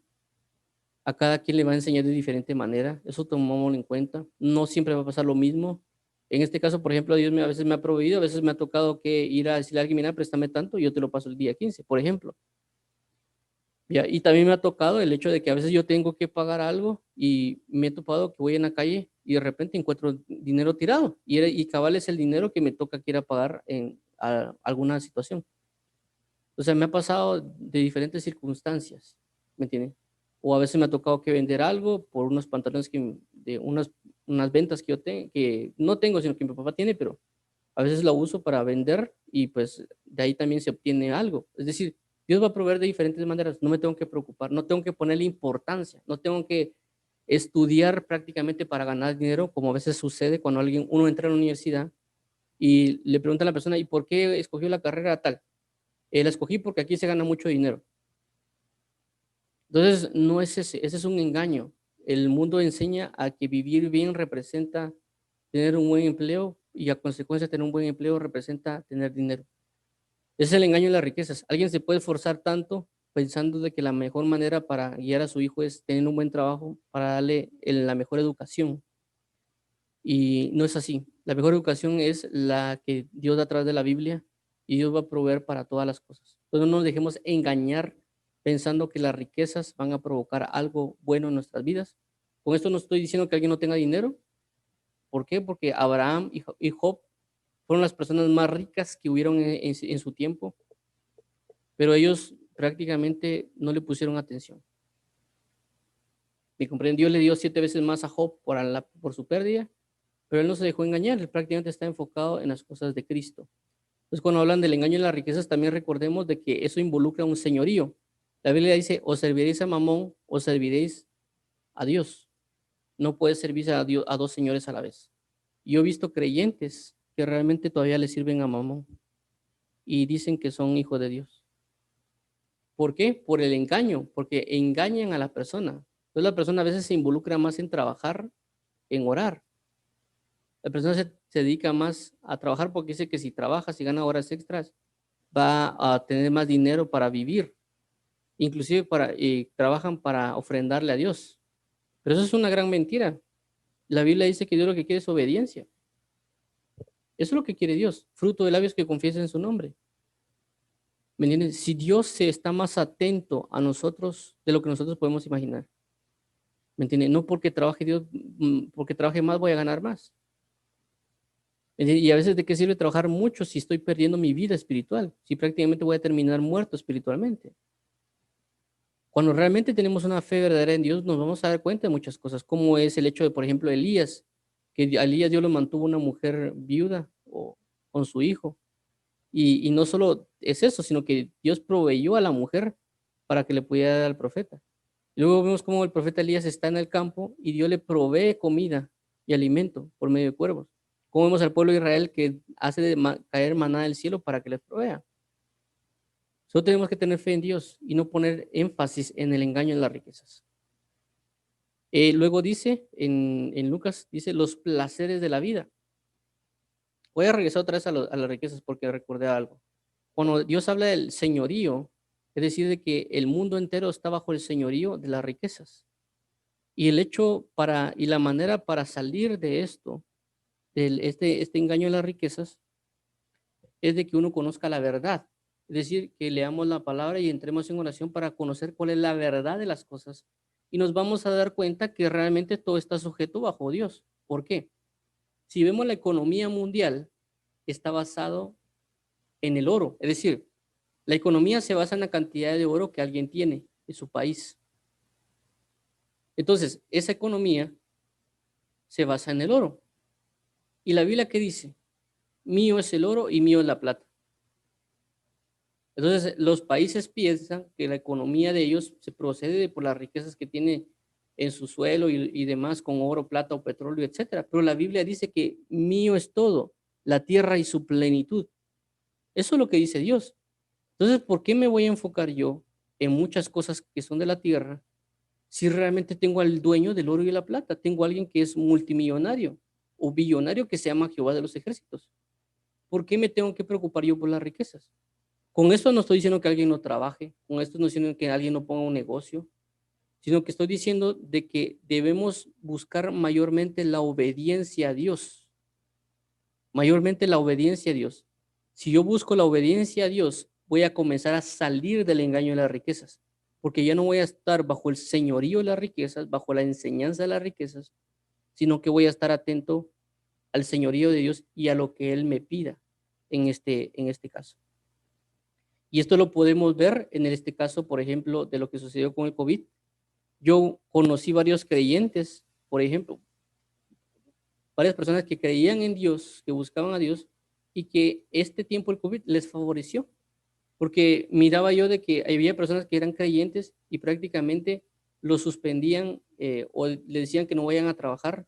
A cada quien le va a enseñar de diferente manera, eso tomémoslo en cuenta. No siempre va a pasar lo mismo. En este caso, por ejemplo, Dios a veces me ha proveído, a veces me ha tocado que ir a decirle a alguien, mira, préstame tanto y yo te lo paso el día 15, por ejemplo. Ya, y también me ha tocado el hecho de que a veces yo tengo que pagar algo y me he topado que voy en la calle y de repente encuentro dinero tirado y cabal es el dinero que me toca que ir a pagar en alguna situación. O sea, me ha pasado de diferentes circunstancias, ¿me entienden? O a veces me ha tocado que vender algo por unos pantalones de unas ventas que que no tengo, sino que mi papá tiene, pero a veces la uso para vender y pues de ahí también se obtiene algo. Es decir, Dios va a proveer de diferentes maneras, no me tengo que preocupar, no tengo que ponerle importancia, no tengo que estudiar prácticamente para ganar dinero, como a veces sucede cuando uno entra a la universidad y le pregunta a la persona, ¿y por qué escogió la carrera tal? La escogí porque aquí se gana mucho dinero. Entonces, no es ese es un engaño. El mundo enseña a que vivir bien representa tener un buen empleo y a consecuencia tener un buen empleo representa tener dinero. Ese es el engaño de las riquezas. Alguien se puede esforzar tanto pensando de que la mejor manera para guiar a su hijo es tener un buen trabajo, para darle la mejor educación. Y no es así. La mejor educación es la que Dios da a través de la Biblia y Dios va a proveer para todas las cosas. Entonces no nos dejemos engañar pensando que las riquezas van a provocar algo bueno en nuestras vidas. Con esto no estoy diciendo que alguien no tenga dinero. ¿Por qué? Porque Abraham y Job fueron las personas más ricas que hubieron en su tiempo, pero ellos prácticamente no le pusieron atención. Me comprendió, le dio 7 veces más a Job por su pérdida, pero él no se dejó engañar, él prácticamente está enfocado en las cosas de Cristo. Entonces, cuando hablan del engaño y las riquezas, también recordemos de que eso involucra un señorío. La Biblia dice, o serviréis a Mamón o serviréis a Dios. No puedes servir a Dios, a dos señores a la vez. Yo he visto creyentes que realmente todavía le sirven a Mamón y dicen que son hijos de Dios. ¿Por qué? Por el engaño, porque engañan a la persona. Entonces la persona a veces se involucra más en trabajar, en orar. La persona se dedica más a trabajar porque dice que si trabaja, si gana horas extras, va a tener más dinero para vivir. Inclusive trabajan para ofrendarle a Dios. Pero eso es una gran mentira. La Biblia dice que Dios lo que quiere es obediencia. Eso es lo que quiere Dios, fruto de labios que confiesen su nombre. ¿Me entiendes? Si Dios se está más atento a nosotros de lo que nosotros podemos imaginar. ¿Me entiendes? No porque trabaje Dios, porque trabaje más voy a ganar más. ¿Me entiendes? Y a veces, ¿de qué sirve trabajar mucho si estoy perdiendo mi vida espiritual? Si prácticamente voy a terminar muerto espiritualmente. Cuando realmente tenemos una fe verdadera en Dios, nos vamos a dar cuenta de muchas cosas, como es el hecho de, por ejemplo, Elías, que a Elías Dios lo mantuvo una mujer viuda o con su hijo. Y no solo es eso, sino que Dios proveyó a la mujer para que le pudiera dar al profeta. Luego vemos cómo el profeta Elías está en el campo y Dios le provee comida y alimento por medio de cuervos. Como vemos al pueblo de Israel que hace caer maná del cielo para que les provea. Solo tenemos que tener fe en Dios y no poner énfasis en el engaño en las riquezas. Luego dice, en Lucas, dice los placeres de la vida. Voy a regresar otra vez a las riquezas porque recordé algo. Cuando Dios habla del señorío, es decir, de que el mundo entero está bajo el señorío de las riquezas. Y el hecho y la manera para salir de esto, este engaño de las riquezas, es de que uno conozca la verdad. Es decir, que leamos la palabra y entremos en oración para conocer cuál es la verdad de las cosas. Y nos vamos a dar cuenta que realmente todo está sujeto bajo Dios. ¿Por qué? Si vemos la economía mundial, está basado en el oro. Es decir, la economía se basa en la cantidad de oro que alguien tiene en su país. Entonces, esa economía se basa en el oro. ¿Y la Biblia qué dice? Mío es el oro y mío es la plata. Entonces, los países piensan que la economía de ellos se procede por las riquezas que tiene en su suelo y demás con oro, plata o petróleo, etcétera. Pero la Biblia dice que mío es todo, la tierra y su plenitud. Eso es lo que dice Dios. Entonces, ¿por qué me voy a enfocar yo en muchas cosas que son de la tierra si realmente tengo al dueño del oro y de la plata? Tengo a alguien que es multimillonario o billonario que se llama Jehová de los ejércitos. ¿Por qué me tengo que preocupar yo por las riquezas? Con esto no estoy diciendo que alguien no trabaje, con esto no estoy diciendo que alguien no ponga un negocio, sino que estoy diciendo de que debemos buscar mayormente la obediencia a Dios, mayormente la obediencia a Dios. Si yo busco la obediencia a Dios, voy a comenzar a salir del engaño de las riquezas, porque ya no voy a estar bajo el señorío de las riquezas, bajo la enseñanza de las riquezas, sino que voy a estar atento al señorío de Dios y a lo que Él me pida en este caso. Y esto lo podemos ver en este caso, por ejemplo, de lo que sucedió con el COVID. Yo conocí varios creyentes, por ejemplo, varias personas que creían en Dios, que buscaban a Dios y que este tiempo el COVID les favoreció, porque miraba yo de que había personas que eran creyentes y prácticamente los suspendían o le decían que no vayan a trabajar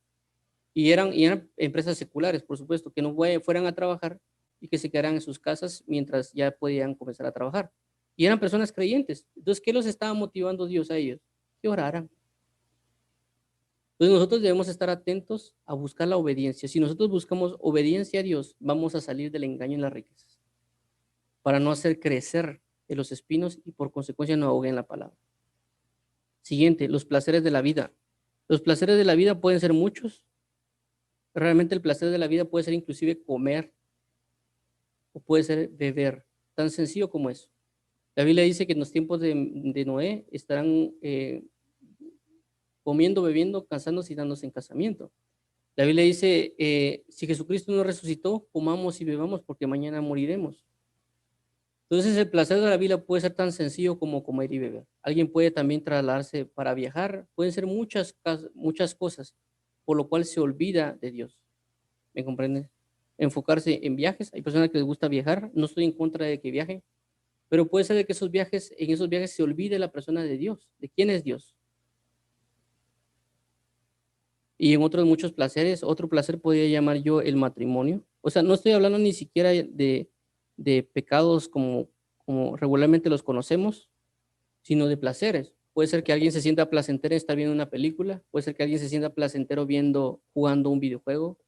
y eran empresas seculares, por supuesto, que no fueran a trabajar y que se quedaran en sus casas mientras ya podían comenzar a trabajar. Y eran personas creyentes. Entonces, ¿qué los estaba motivando Dios a ellos? Que oraran. Entonces, nosotros debemos estar atentos a buscar la obediencia. Si nosotros buscamos obediencia a Dios, vamos a salir del engaño en las riquezas, para no hacer crecer en los espinos y por consecuencia no ahoguen la palabra. Siguiente, los placeres de la vida. Los placeres de la vida pueden ser muchos. Realmente el placer de la vida puede ser inclusive comer o puede ser beber, tan sencillo como eso. La Biblia dice que en los tiempos de Noé estarán comiendo, bebiendo, casándose y dándose en casamiento. La Biblia dice, si Jesucristo no resucitó, comamos y bebamos porque mañana moriremos. Entonces el placer de la vida puede ser tan sencillo como comer y beber. Alguien puede también trasladarse para viajar, pueden ser muchas cosas, por lo cual se olvida de Dios. ¿Me comprendes? Enfocarse en viajes. Hay personas que les gusta viajar, no estoy en contra de que viajen, pero puede ser de que en esos viajes se olvide la persona de Dios, de quién es Dios. Y en otros muchos placeres, otro placer podría llamar yo el matrimonio. O sea, no estoy hablando ni siquiera de pecados como regularmente los conocemos, sino de placeres. Puede ser que alguien se sienta placentero estar viendo una película, puede ser que alguien se sienta placentero jugando un videojuego,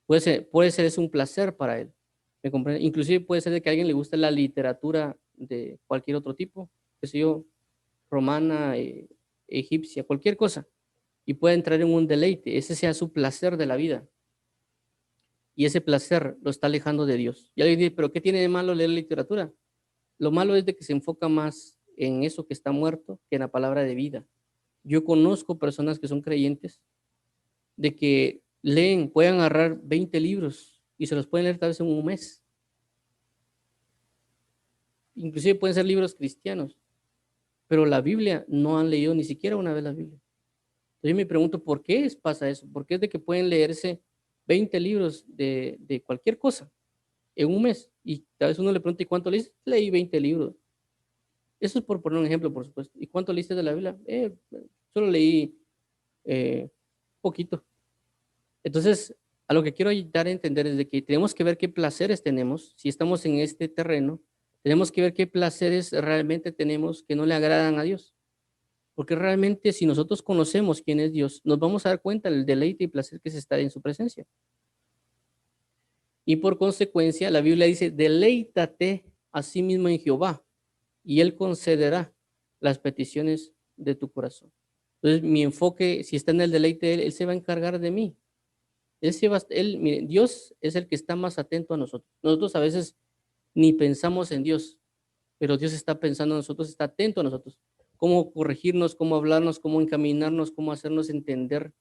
puede ser es un placer para él. ¿Me comprende? Inclusive puede ser de que a alguien le guste la literatura de cualquier otro tipo, qué sé yo, romana, egipcia, cualquier cosa. y pueda entrar en un deleite, ese sea su placer de la vida. Y ese placer lo está alejando de Dios. Y alguien dice, ¿pero qué tiene de malo leer literatura? Lo malo es de que se enfoca más en eso que está muerto que en la palabra de vida. Yo conozco personas que son creyentes de que leen, pueden agarrar 20 libros y se los pueden leer tal vez en un mes. Inclusive pueden ser libros cristianos, pero la Biblia no han leído ni siquiera una vez la Biblia. Entonces yo me pregunto, ¿por qué pasa eso? ¿Por qué es de que pueden leerse 20 libros de cualquier cosa en un mes? Y tal vez uno le pregunta, ¿y cuánto leíste? Leí 20 libros. Eso es por poner un ejemplo, por supuesto. ¿Y cuánto leíste de la Biblia? Solo leí poquito. Entonces, a lo que quiero dar a entender es de que tenemos que ver qué placeres tenemos. Si estamos en este terreno, tenemos que ver qué placeres realmente tenemos que no le agradan a Dios. Porque realmente si nosotros conocemos quién es Dios, nos vamos a dar cuenta del deleite y placer que se está en su presencia. Y por consecuencia, la Biblia dice, deleítate a sí mismo en Jehová y Él concederá las peticiones de tu corazón. Entonces, mi enfoque, si está en el deleite de Él, Él se va a encargar de mí. Miren, Dios es el que está más atento a nosotros. Nosotros a veces ni pensamos en Dios, pero Dios está pensando en nosotros, está atento a nosotros. Cómo corregirnos, cómo hablarnos, cómo encaminarnos, cómo hacernos entender.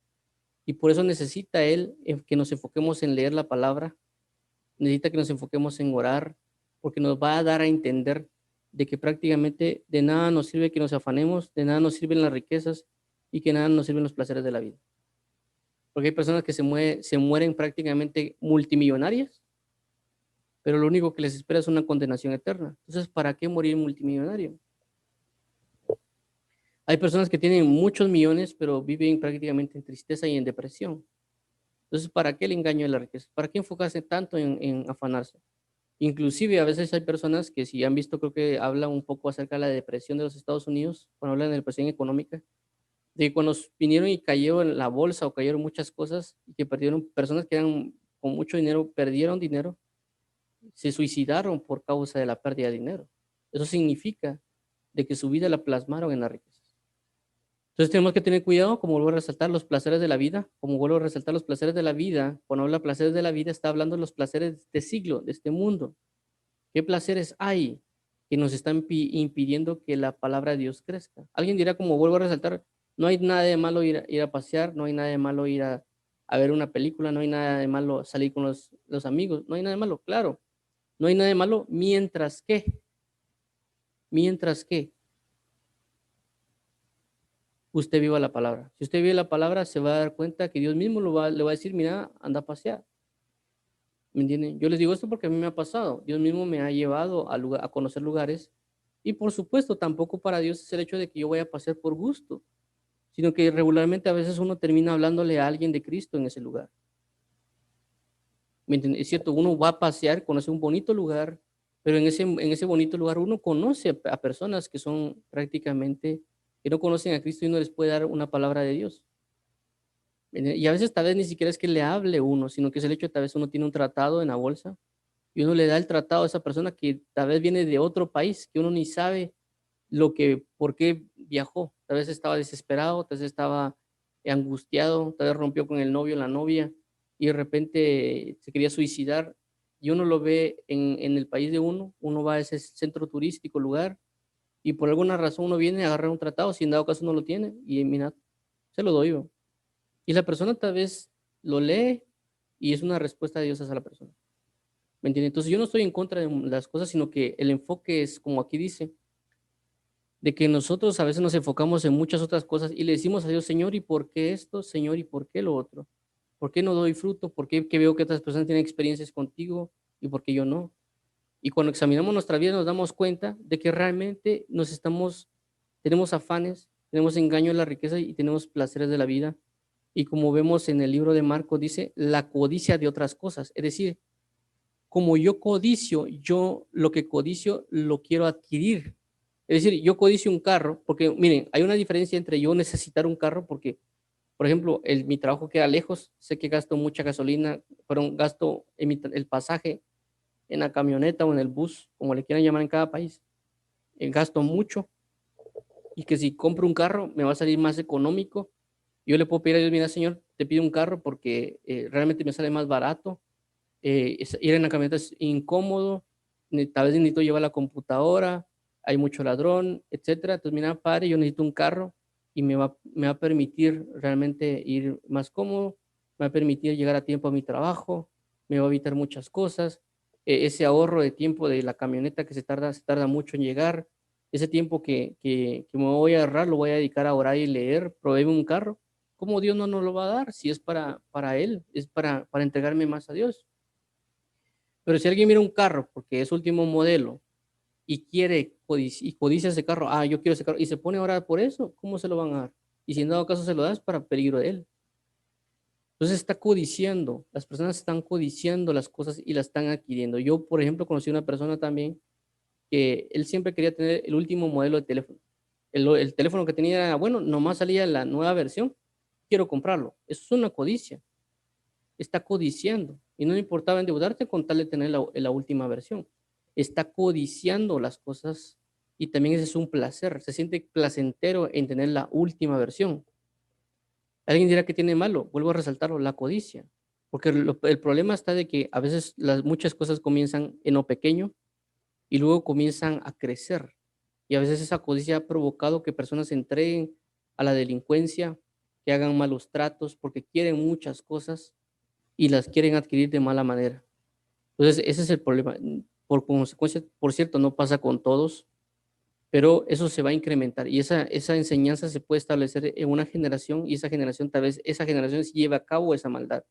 Y por eso necesita Él que nos enfoquemos en leer la palabra, necesita que nos enfoquemos en orar, porque nos va a dar a entender de que prácticamente de nada nos sirve que nos afanemos, de nada nos sirven las riquezas y que nada nos sirven los placeres de la vida. Porque hay personas que se mueren prácticamente multimillonarias, pero lo único que les espera es una condenación eterna. Entonces, ¿para qué morir multimillonario? Hay personas que tienen muchos millones, pero viven prácticamente en tristeza y en depresión. Entonces, ¿para qué el engaño de la riqueza? ¿Para qué enfocarse tanto en afanarse? Inclusive, a veces hay personas que si han visto, creo que hablan un poco acerca de la depresión de los Estados Unidos, cuando hablan de depresión económica, de que cuando vinieron y cayó en la bolsa o cayeron muchas cosas y que perdieron, personas que eran con mucho dinero, perdieron dinero, se suicidaron por causa de la pérdida de dinero. Eso significa de que su vida la plasmaron en la riqueza. Entonces tenemos que tener cuidado, como vuelvo a resaltar, los placeres de la vida, como vuelvo a resaltar los placeres de la vida, cuando habla de placeres de la vida, está hablando de los placeres de este siglo, de este mundo. ¿Qué placeres hay que nos están impidiendo que la palabra de Dios crezca? Alguien dirá, como vuelvo a resaltar, no hay nada de malo ir a pasear, no hay nada de malo ir a ver una película, no hay nada de malo salir con los amigos, no hay nada de malo, claro, no hay nada de malo mientras que usted viva la palabra. Si usted vive la palabra, se va a dar cuenta que Dios mismo le va a decir, mira, anda a pasear. ¿Me entienden? Yo les digo esto porque a mí me ha pasado. Dios mismo me ha llevado a conocer lugares y por supuesto tampoco para Dios es el hecho de que yo vaya a pasear por gusto, sino que regularmente a veces uno termina hablándole a alguien de Cristo en ese lugar. ¿Me entienden? Es cierto, uno va a pasear, conoce un bonito lugar, pero en ese bonito lugar uno conoce a personas que son prácticamente, que no conocen a Cristo y uno les puede dar una palabra de Dios. Y a veces tal vez ni siquiera es que le hable uno, sino que es el hecho de tal vez uno tiene un tratado en la bolsa y uno le da el tratado a esa persona que tal vez viene de otro país, que uno ni sabe por qué viajó. Tal vez estaba desesperado, tal vez estaba angustiado, tal vez rompió con el novio o la novia y de repente se quería suicidar y uno lo ve en el país de uno va a ese centro turístico, lugar, y por alguna razón uno viene a agarrar un tratado, si en dado caso no lo tiene, y mira, se lo doy yo. Y la persona tal vez lo lee y es una respuesta de Dios hacia la persona. ¿Me entiendes? Entonces yo no estoy en contra de las cosas, sino que el enfoque es, como aquí dice, de que nosotros a veces nos enfocamos en muchas otras cosas y le decimos a Dios, Señor, ¿y por qué esto? Señor, ¿y por qué lo otro? ¿Por qué no doy fruto? ¿Por qué que veo que otras personas tienen experiencias contigo y por qué yo no? Y cuando examinamos nuestra vida nos damos cuenta de que realmente tenemos afanes, tenemos engaño de la riqueza y tenemos placeres de la vida. Y como vemos en el libro de Marcos, dice la codicia de otras cosas. Es decir, como yo codicio, yo lo que codicio lo quiero adquirir. Es decir, yo codicio un carro, porque miren, hay una diferencia entre yo necesitar un carro, porque, por ejemplo, mi trabajo queda lejos, sé que gasto mucha gasolina, pero gasto el pasaje en la camioneta o en el bus, como le quieran llamar en cada país, gasto mucho y que si compro un carro me va a salir más económico Yo le puedo pedir a Dios, mira, Señor, te pido un carro porque realmente me sale más barato. Ir en la camioneta es incómodo, tal vez necesito llevar la computadora, hay mucho ladrón, etcétera. Entonces, mira, padre, yo necesito un carro y me va a permitir realmente ir más cómodo, me va a permitir llegar a tiempo a mi trabajo, me va a evitar muchas cosas. Ese ahorro de tiempo de la camioneta que se tarda mucho en llegar, ese tiempo que me voy a ahorrar lo voy a dedicar a orar y leer, proveeme un carro. ¿Cómo Dios no nos lo va a dar si es para Él, es para entregarme más a Dios? Pero si alguien mira un carro porque es último modelo y y codicia ese carro, yo quiero ese carro, y se pone a orar por eso, ¿cómo se lo van a dar? Y si en dado caso se lo das para peligro de él. Entonces está codiciando, las personas están codiciando las cosas y las están adquiriendo. Yo, por ejemplo, conocí una persona también que él siempre quería tener el último modelo de teléfono. El teléfono que tenía era, bueno, nomás salía la nueva versión, quiero comprarlo. Eso es una codicia. Está codiciando y no le importaba endeudarte con tal de tener la última versión. Está codiciando las cosas y también ese es un placer. Se siente placentero en tener la última versión. Alguien dirá que tiene malo, vuelvo a resaltarlo, la codicia. Porque el problema está de que a veces muchas cosas comienzan en lo pequeño y luego comienzan a crecer. Y a veces esa codicia ha provocado que personas se entreguen a la delincuencia, que hagan malos tratos, porque quieren muchas cosas y las quieren adquirir de mala manera. Entonces, ese es el problema. Por consecuencia, por cierto, no pasa con todos, pero eso se va a incrementar y esa enseñanza se puede establecer en una generación y esa generación, tal vez esa generación sí lleve a cabo esa maldad.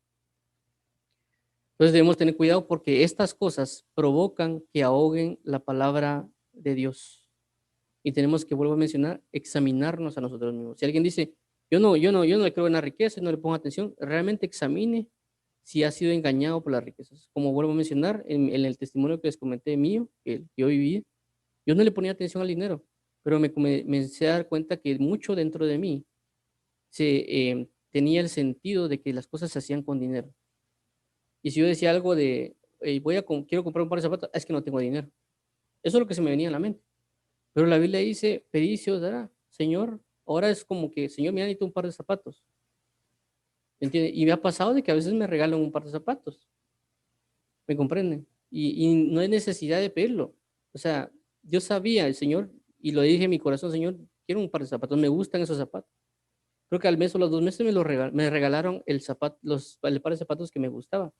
Entonces debemos tener cuidado porque estas cosas provocan que ahoguen la palabra de Dios. Y tenemos que, vuelvo a mencionar, examinarnos a nosotros mismos. Si alguien dice, yo no le creo en la riqueza, no le pongo atención, realmente examine si ha sido engañado por las riquezas. Como vuelvo a mencionar, en el testimonio que les comenté mío, que yo viví, yo no le ponía atención al dinero, pero me empecé a dar cuenta que mucho dentro de mí tenía el sentido de que las cosas se hacían con dinero. Y si yo decía algo de, quiero comprar un par de zapatos, es que no tengo dinero. Eso es lo que se me venía a la mente. Pero la Biblia dice, pedid y se os dará. Señor, ahora es como que, Señor, mira, necesito un par de zapatos. ¿Entiende? Y me ha pasado de que a veces me regalan un par de zapatos. ¿Me comprenden? Y no hay necesidad de pedirlo. O sea, yo sabía, el Señor, y lo dije en mi corazón, Señor, quiero un par de zapatos, me gustan esos zapatos. Creo que al mes o los 2 meses me regalaron el par de zapatos que me gustaba.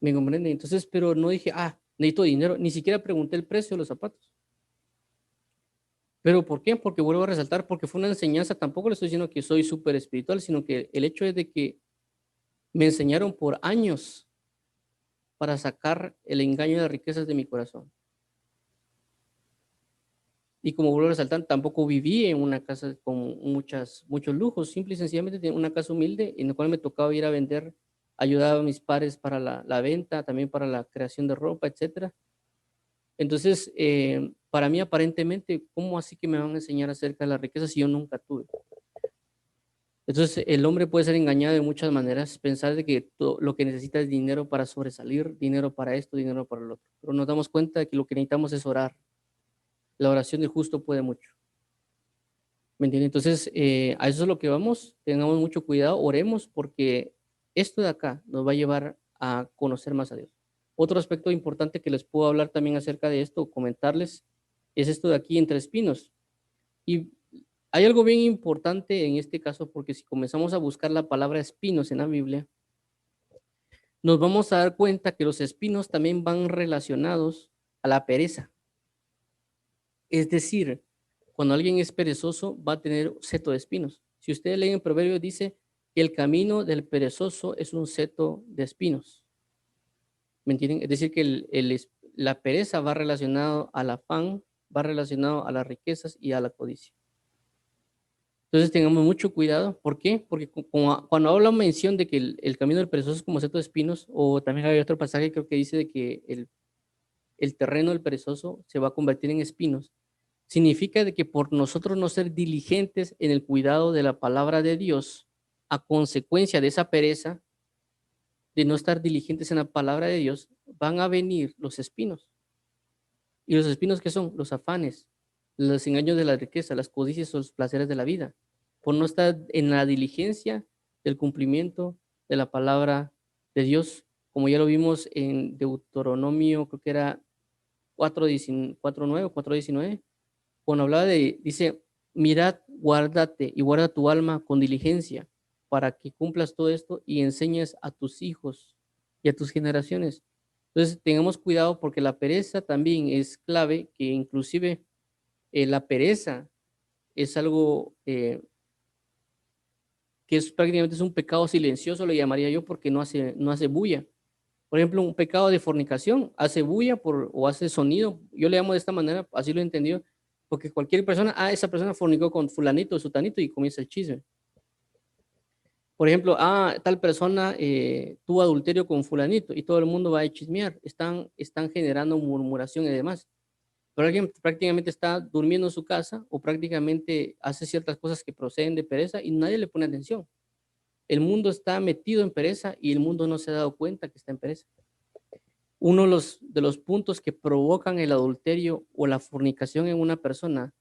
¿Me comprenden? Entonces, pero no dije, necesito dinero, ni siquiera pregunté el precio de los zapatos. ¿Pero por qué? Porque vuelvo a resaltar, porque fue una enseñanza, tampoco le estoy diciendo que soy súper espiritual, sino que el hecho es de que me enseñaron por años para sacar el engaño de las riquezas de mi corazón. Y como vuelvo a resaltar, tampoco viví en una casa con muchos lujos, simple y sencillamente tenía una casa humilde en la cual me tocaba ir a vender, ayudaba a mis padres para la venta, también para la creación de ropa, etcétera. Entonces, para mí aparentemente, ¿cómo así que me van a enseñar acerca de la riqueza si yo nunca tuve? Entonces, el hombre puede ser engañado de muchas maneras, pensar de que lo que necesita es dinero para sobresalir, dinero para esto, dinero para lo otro. Pero nos damos cuenta de que lo que necesitamos es orar. La oración del justo puede mucho. ¿Me entiendes? Entonces, a eso es lo que vamos. Tengamos mucho cuidado, oremos, porque esto de acá nos va a llevar a conocer más a Dios. Otro aspecto importante que les puedo hablar también acerca de esto, comentarles, es esto de aquí entre espinos. Y hay algo bien importante en este caso, porque si comenzamos a buscar la palabra espinos en la Biblia, nos vamos a dar cuenta que los espinos también van relacionados a la pereza. Es decir, cuando alguien es perezoso, va a tener seto de espinos. Si ustedes leen en Proverbios, dice que el camino del perezoso es un seto de espinos. ¿Me entienden? Es decir, que la pereza va relacionado al afán, va relacionado a las riquezas y a la codicia. Entonces tengamos mucho cuidado. ¿Por qué? Porque cuando habla mención de que el camino del perezoso es como seto de espinos, o también hay otro pasaje creo que dice de que el terreno del perezoso se va a convertir en espinos, significa de que por nosotros no ser diligentes en el cuidado de la palabra de Dios, a consecuencia de esa pereza, de no estar diligentes en la palabra de Dios, van a venir los espinos. ¿Y los espinos qué son? Los afanes, los engaños de la riqueza, las codicias o los placeres de la vida. por no estar en la diligencia del cumplimiento de la palabra de Dios, como ya lo vimos en Deuteronomio, creo que era 4:9 o 4:19, cuando hablaba dice, mirad, guárdate y guarda tu alma con diligencia para que cumplas todo esto y enseñes a tus hijos y a tus generaciones. Entonces, tengamos cuidado porque la pereza también es clave, que inclusive la pereza es algo que es prácticamente es un pecado silencioso, le llamaría yo, porque no hace bulla. Por ejemplo, un pecado de fornicación hace bulla o hace sonido. Yo le llamo de esta manera, así lo he entendido, porque cualquier persona, esa persona fornicó con fulanito o sutanito y comienza el chisme. Por ejemplo, tal persona tuvo adulterio con fulanito y todo el mundo va a chismear. Están generando murmuración y demás. Pero alguien prácticamente está durmiendo en su casa o prácticamente hace ciertas cosas que proceden de pereza y nadie le pone atención. El mundo está metido en pereza y el mundo no se ha dado cuenta que está en pereza. Uno de los puntos que provocan el adulterio o la fornicación en una persona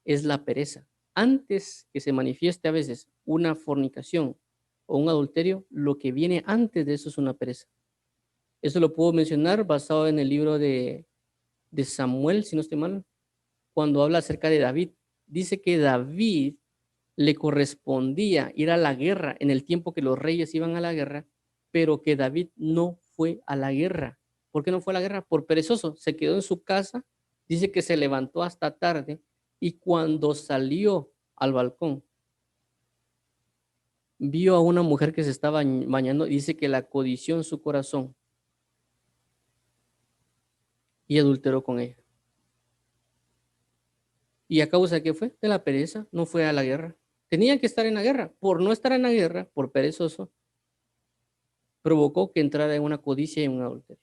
es la pereza. Antes que se manifieste a veces una fornicación o un adulterio, lo que viene antes de eso es una pereza. Eso lo puedo mencionar basado en el libro de Samuel, si no estoy mal, cuando habla acerca de David. Dice que David le correspondía ir a la guerra en el tiempo que los reyes iban a la guerra, pero que David no fue a la guerra. ¿Por qué no fue a la guerra? Por perezoso. Se quedó en su casa, dice que se levantó hasta tarde y cuando salió al balcón, vio a una mujer que se estaba bañando, dice que la codició en su corazón y adulteró con ella. ¿Y a causa de qué fue? De la pereza, no fue a la guerra. Tenía que estar en la guerra. Por no estar en la guerra, por perezoso, provocó que entrara en una codicia y en un adulterio.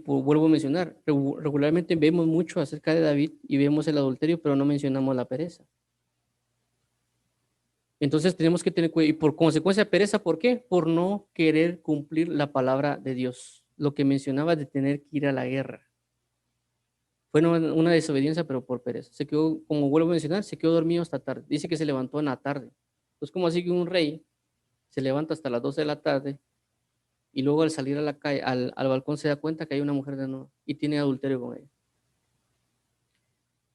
Vuelvo a mencionar, regularmente vemos mucho acerca de David y vemos el adulterio, pero no mencionamos la pereza. Entonces tenemos que tener cuidado, y por consecuencia pereza, ¿por qué? Por no querer cumplir la palabra de Dios, lo que mencionaba de tener que ir a la guerra. Fue una desobediencia, pero por pereza. Se quedó, como vuelvo a mencionar, se quedó dormido hasta tarde. Dice que se levantó en la tarde. Entonces, como así que un rey se levanta hasta las 12 de la tarde y luego al salir a la calle, al balcón se da cuenta que hay una mujer de nuevo y tiene adulterio con ella?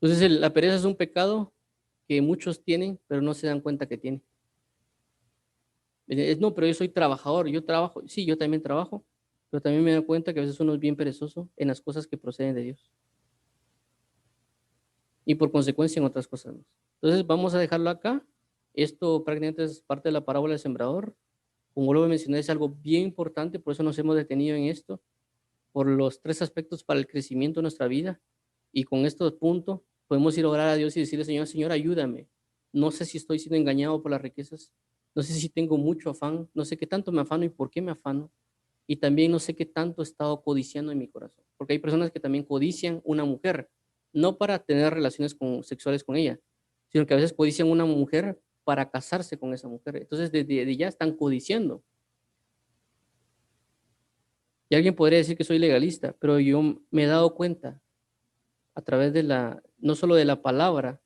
Entonces, la pereza es un pecado que muchos tienen, pero no se dan cuenta que tienen. No, pero yo soy trabajador, yo trabajo. Sí, yo también trabajo, pero también me doy cuenta que a veces uno es bien perezoso en las cosas que proceden de Dios. Y por consecuencia en otras cosas más. Entonces, vamos a dejarlo acá. Esto prácticamente es parte de la parábola del sembrador. Como lo mencioné, es algo bien importante, por eso nos hemos detenido en esto, por los 3 aspectos para el crecimiento de nuestra vida. Y con estos puntos podemos ir a orar a Dios y decirle, Señor, Señor, ayúdame. No sé si estoy siendo engañado por las riquezas. No sé si tengo mucho afán. No sé qué tanto me afano y por qué me afano. Y también no sé qué tanto he estado codiciando en mi corazón. Porque hay personas que también codician una mujer, no para tener relaciones sexuales con ella, sino que a veces codician una mujer para casarse con esa mujer. Entonces, desde ya están codiciando. Y alguien podría decir que soy legalista, pero yo me he dado cuenta a través no solo de la palabra,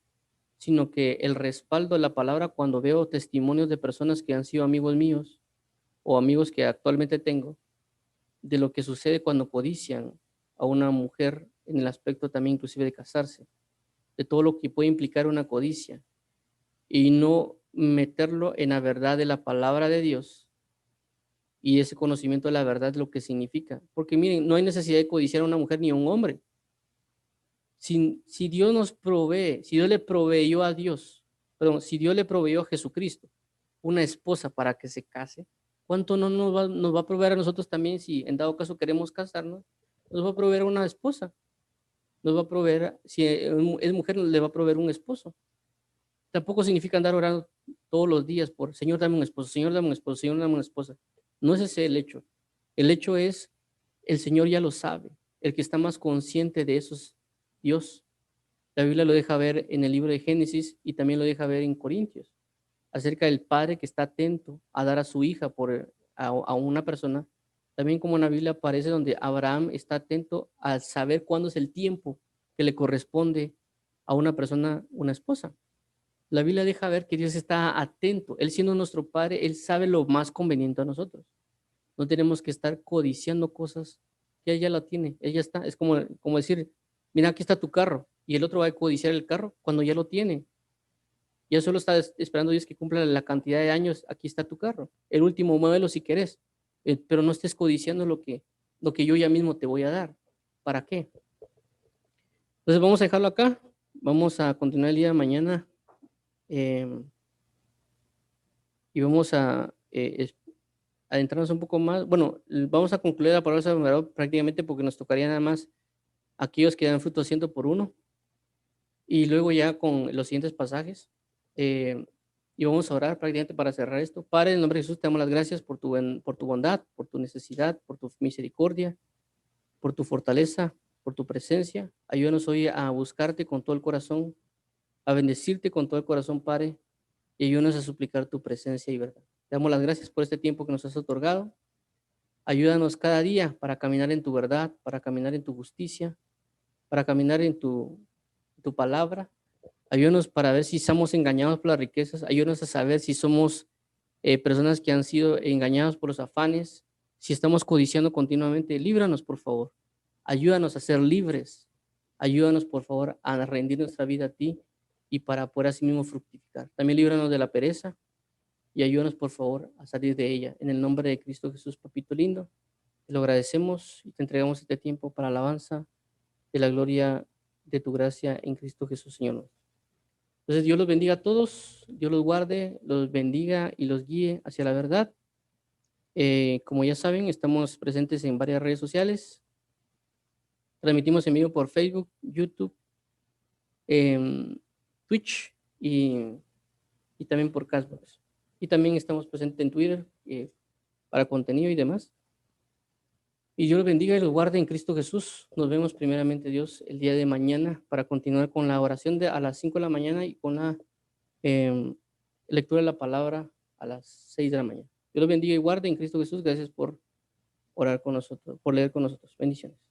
sino que el respaldo de la palabra cuando veo testimonios de personas que han sido amigos míos o amigos que actualmente tengo, de lo que sucede cuando codician a una mujer en el aspecto también inclusive de casarse, de todo lo que puede implicar una codicia y no meterlo en la verdad de la palabra de Dios y ese conocimiento de la verdad lo que significa. Porque miren, no hay necesidad de codiciar a una mujer ni a un hombre. Si Dios nos provee, si Dios le proveyó a Dios, perdón, si Dios le proveyó a Jesucristo una esposa para que se case, ¿cuánto no nos va a proveer a nosotros también si en dado caso queremos casarnos? Nos va a proveer una esposa, nos va a proveer, si es mujer, le va a proveer un esposo. Tampoco significa andar orando todos los días por, Señor, dame un esposo, Señor, dame un esposo, Señor, dame una esposa. No es ese el hecho. El hecho es, el Señor ya lo sabe. El que está más consciente de eso es Dios. La Biblia lo deja ver en el libro de Génesis y también lo deja ver en Corintios, acerca del padre que está atento a dar a su hija a una persona. También como en la Biblia aparece donde Abraham está atento a saber cuándo es el tiempo que le corresponde a una persona, una esposa. La Biblia deja ver que Dios está atento. Él siendo nuestro Padre, Él sabe lo más conveniente a nosotros. No tenemos que estar codiciando cosas que ella la tiene, ella está. Es como decir, mira, aquí está tu carro, y el otro va a codiciar el carro cuando ya lo tiene. Ya solo está esperando Dios que cumpla la cantidad de años, aquí está tu carro. El último modelo si querés, pero no estés codiciando lo que yo ya mismo te voy a dar. ¿Para qué? Entonces vamos a dejarlo acá. Vamos a continuar el día de mañana y vamos a adentrarnos un poco más. Bueno, vamos a concluir la palabra sobre prácticamente porque nos tocaría nada más aquellos que dan fruto 100 por uno. Y luego ya con los siguientes pasajes. Y vamos a orar prácticamente para cerrar esto. Padre, en el nombre de Jesús, te damos las gracias por tu bondad, por tu necesidad, por tu misericordia, por tu fortaleza, por tu presencia. Ayúdanos hoy a buscarte con todo el corazón, a bendecirte con todo el corazón, Padre, y ayúdanos a suplicar tu presencia y verdad. Te damos las gracias por este tiempo que nos has otorgado. Ayúdanos cada día para caminar en tu verdad, para caminar en tu justicia, para caminar en tu palabra. Ayúdanos para ver si estamos engañados por las riquezas. Ayúdanos a saber si somos personas que han sido engañadas por los afanes, si estamos codiciando continuamente. Líbranos, por favor. Ayúdanos a ser libres. Ayúdanos, por favor, a rendir nuestra vida a ti y para poder así mismo fructificar. También líbranos de la pereza y ayúdanos, por favor, a salir de ella. En el nombre de Cristo Jesús, papito lindo, te lo agradecemos y te entregamos este tiempo para alabanza de la gloria de tu gracia en Cristo Jesús, Señor nuestro. Entonces, Dios los bendiga a todos, Dios los guarde, los bendiga y los guíe hacia la verdad. Como ya saben, estamos presentes en varias redes sociales. Transmitimos en vivo por Facebook, YouTube, em, Twitch y también por Castbox. Y también estamos presentes en Twitter para contenido y demás. Y Dios los bendiga y los guarde en Cristo Jesús. Nos vemos primeramente, Dios, el día de mañana para continuar con la oración a las 5 de la mañana y con la em, lectura de la palabra a las 6 de la mañana. Dios los bendiga y guarde en Cristo Jesús. Gracias por orar con nosotros, por leer con nosotros. Bendiciones.